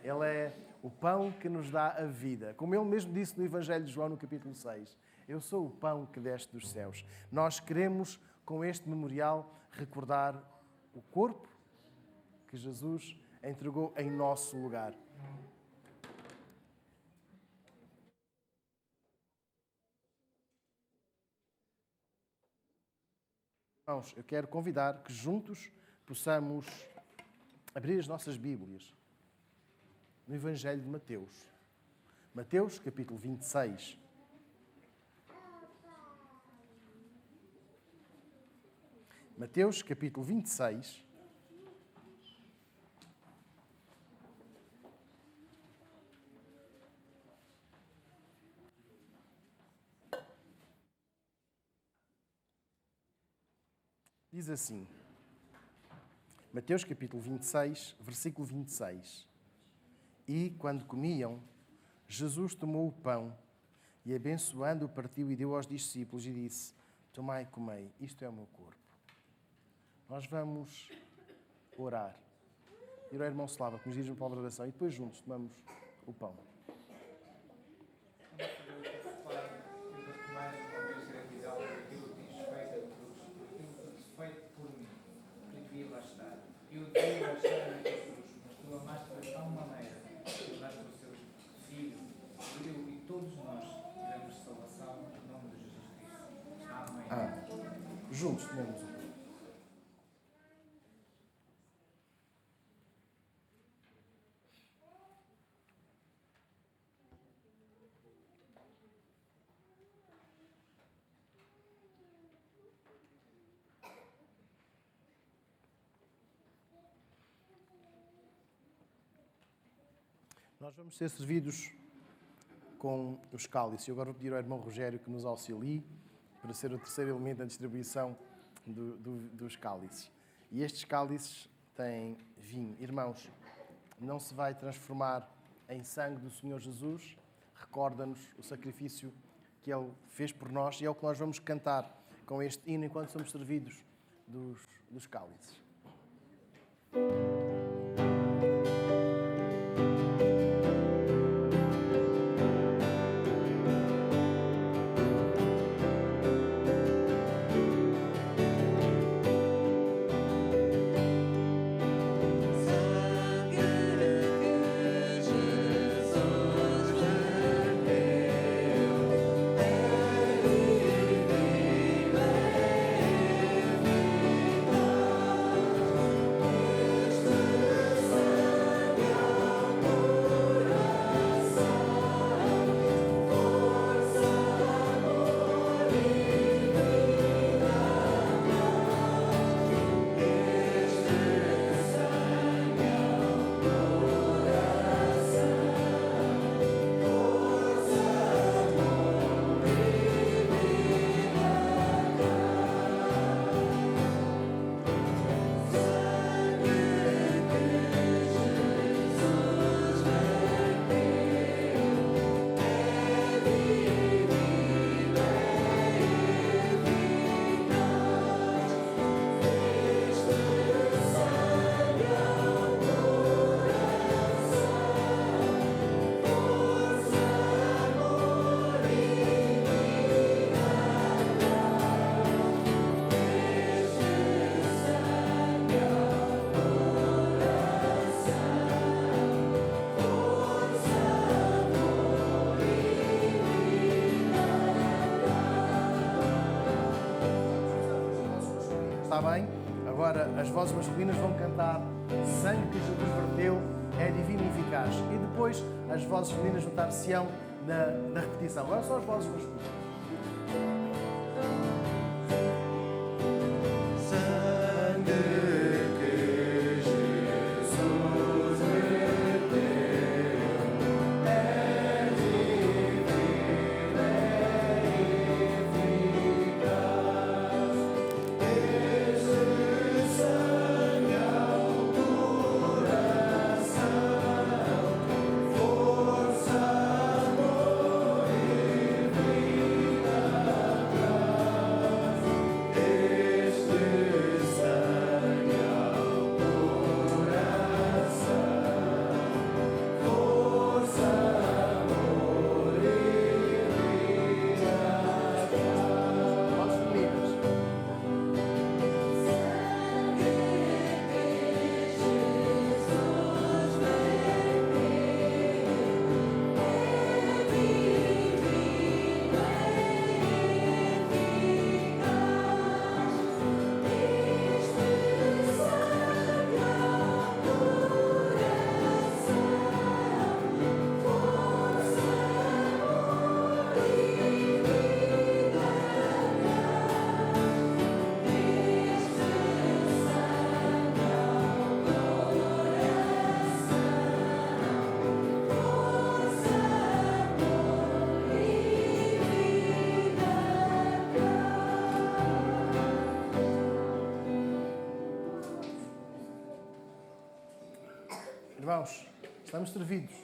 Ele é o pão que nos dá a vida. Como ele mesmo disse no Evangelho de João, no capítulo 6, eu sou o pão que desce dos céus. Nós queremos, com este memorial, recordar o corpo que Jesus entregou em nosso lugar. Irmãos, eu quero convidar que juntos possamos abrir as nossas Bíblias no Evangelho de Mateus. Mateus, capítulo 26. Mateus, capítulo 26. Diz assim, Mateus capítulo 26, versículo 26. E, quando comiam, Jesus tomou o pão e, abençoando-o, partiu e deu aos discípulos e disse: tomai e comei, isto é o meu corpo. Nós vamos orar. Ir ao irmão Slava, que nos diz uma palavra de oração, e depois juntos tomamos o pão. Eu devia lá estar na cruz, mas tu amaste-me de tal maneira que daste o seu Filho, eu e todos nós tivemos salvação no nome de Jesus Cristo. Amém. Juntos tomemos o pão. Nós vamos ser servidos com os cálices. Eu agora vou pedir ao irmão Rogério que nos auxilie para ser o terceiro elemento da distribuição dos cálices. E estes cálices têm vinho. Irmãos, não se vai transformar em sangue do Senhor Jesus. Recorda-nos o sacrifício que Ele fez por nós e é o que nós vamos cantar com este hino enquanto somos servidos dos cálices. Está bem? Agora as vozes masculinas vão cantar sangue que Jesus verteu é divino e eficaz. E depois as vozes femininas juntar-se-ão na repetição. Agora só as vozes masculinas. Irmãos, estamos servidos.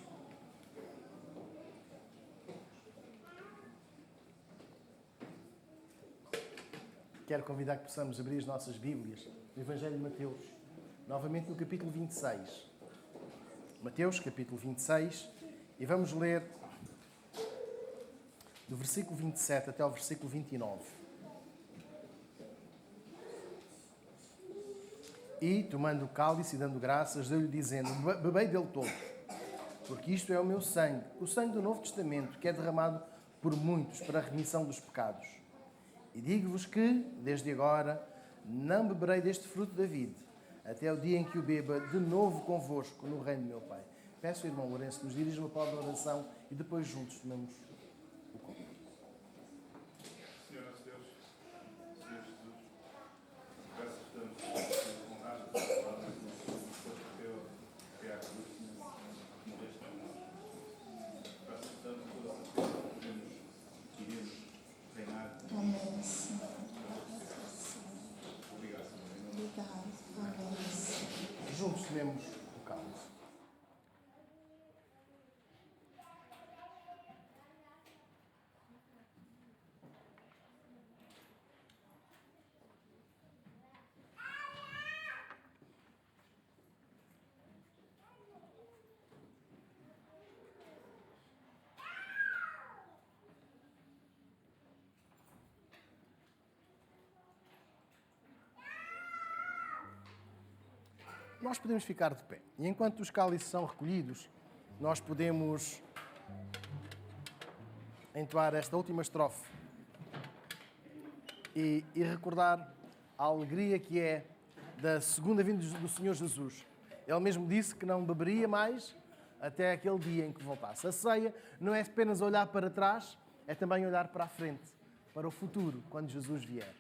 Quero convidar que possamos abrir as nossas Bíblias no Evangelho de Mateus, novamente no capítulo 26. Mateus, capítulo 26, e vamos ler do versículo 27 até ao versículo 29. E, tomando o cálice e dando graças, deu-lhe dizendo: bebei dele todo, porque isto é o meu sangue, o sangue do Novo Testamento, que é derramado por muitos para a remissão dos pecados. E digo-vos que, desde agora, não beberei deste fruto da vide, até o dia em que o beba de novo convosco no reino do meu Pai. Peço ao irmão Lourenço que nos dirija uma palavra de oração e depois juntos tomemos o copo. Senhor nosso Deus, Senhor Jesus, graças a Deus, honrado pela palavra que nos teu que é a cruz, Senhor, morreste por nós. Graças a Deus, todas as coisas que podemos iremos reinar. Amém, Senhor. Obrigado, Senhor. Obrigado. Amém. Juntos tomemos o cálice. Nós podemos ficar de pé. E enquanto os cálices são recolhidos, nós podemos entoar esta última estrofe e recordar a alegria que é da segunda vinda do Senhor Jesus. Ele mesmo disse que não beberia mais até aquele dia em que voltasse. A ceia não é apenas olhar para trás, é também olhar para a frente, para o futuro, quando Jesus vier.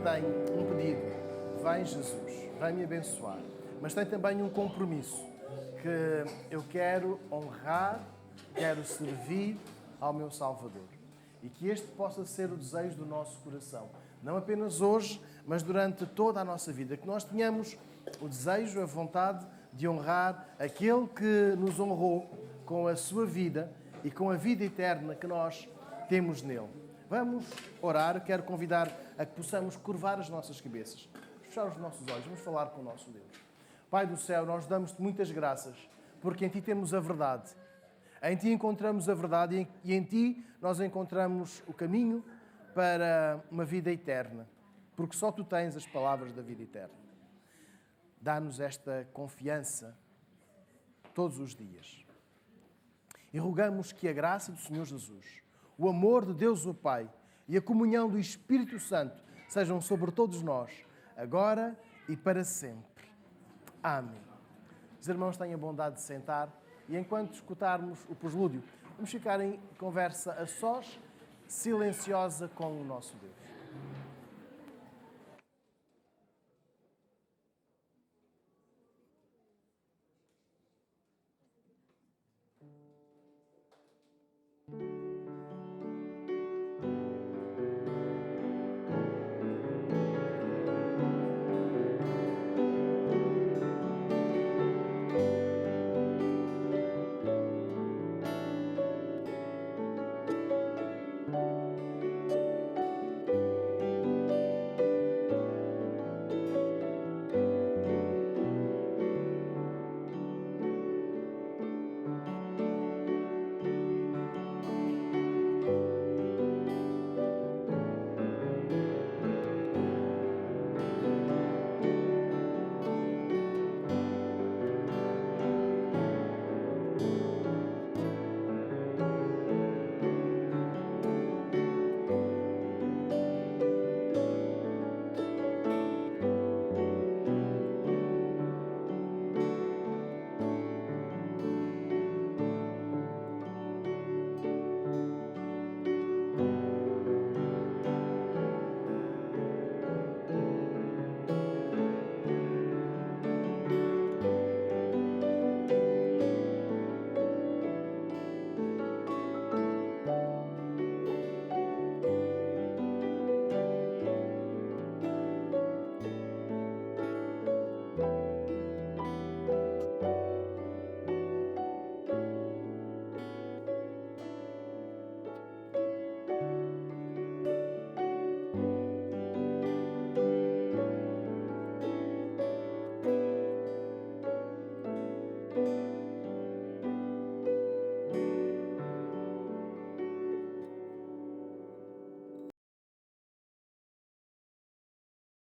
Tem um pedido: vem Jesus, vem me abençoar. Mas tem também um compromisso, que eu quero honrar, quero servir ao meu Salvador. E que este possa ser o desejo do nosso coração. Não apenas hoje, mas durante toda a nossa vida. Que nós tenhamos o desejo, a vontade de honrar aquele que nos honrou com a sua vida e com a vida eterna que nós temos nele. Vamos orar. Quero convidar a que possamos curvar as nossas cabeças, fechar os nossos olhos, vamos falar com o nosso Deus. Pai do céu, nós damos-te muitas graças, porque em Ti temos a verdade. Em Ti encontramos a verdade e em Ti nós encontramos o caminho para uma vida eterna, porque só Tu tens as palavras da vida eterna. Dá-nos esta confiança todos os dias. E rogamos que a graça do Senhor Jesus, o amor de Deus o Pai e a comunhão do Espírito Santo sejam sobre todos nós, agora e para sempre. Amém. Os irmãos têm a bondade de sentar e enquanto escutarmos o preslúdio, vamos ficar em conversa a sós, silenciosa com o nosso Deus.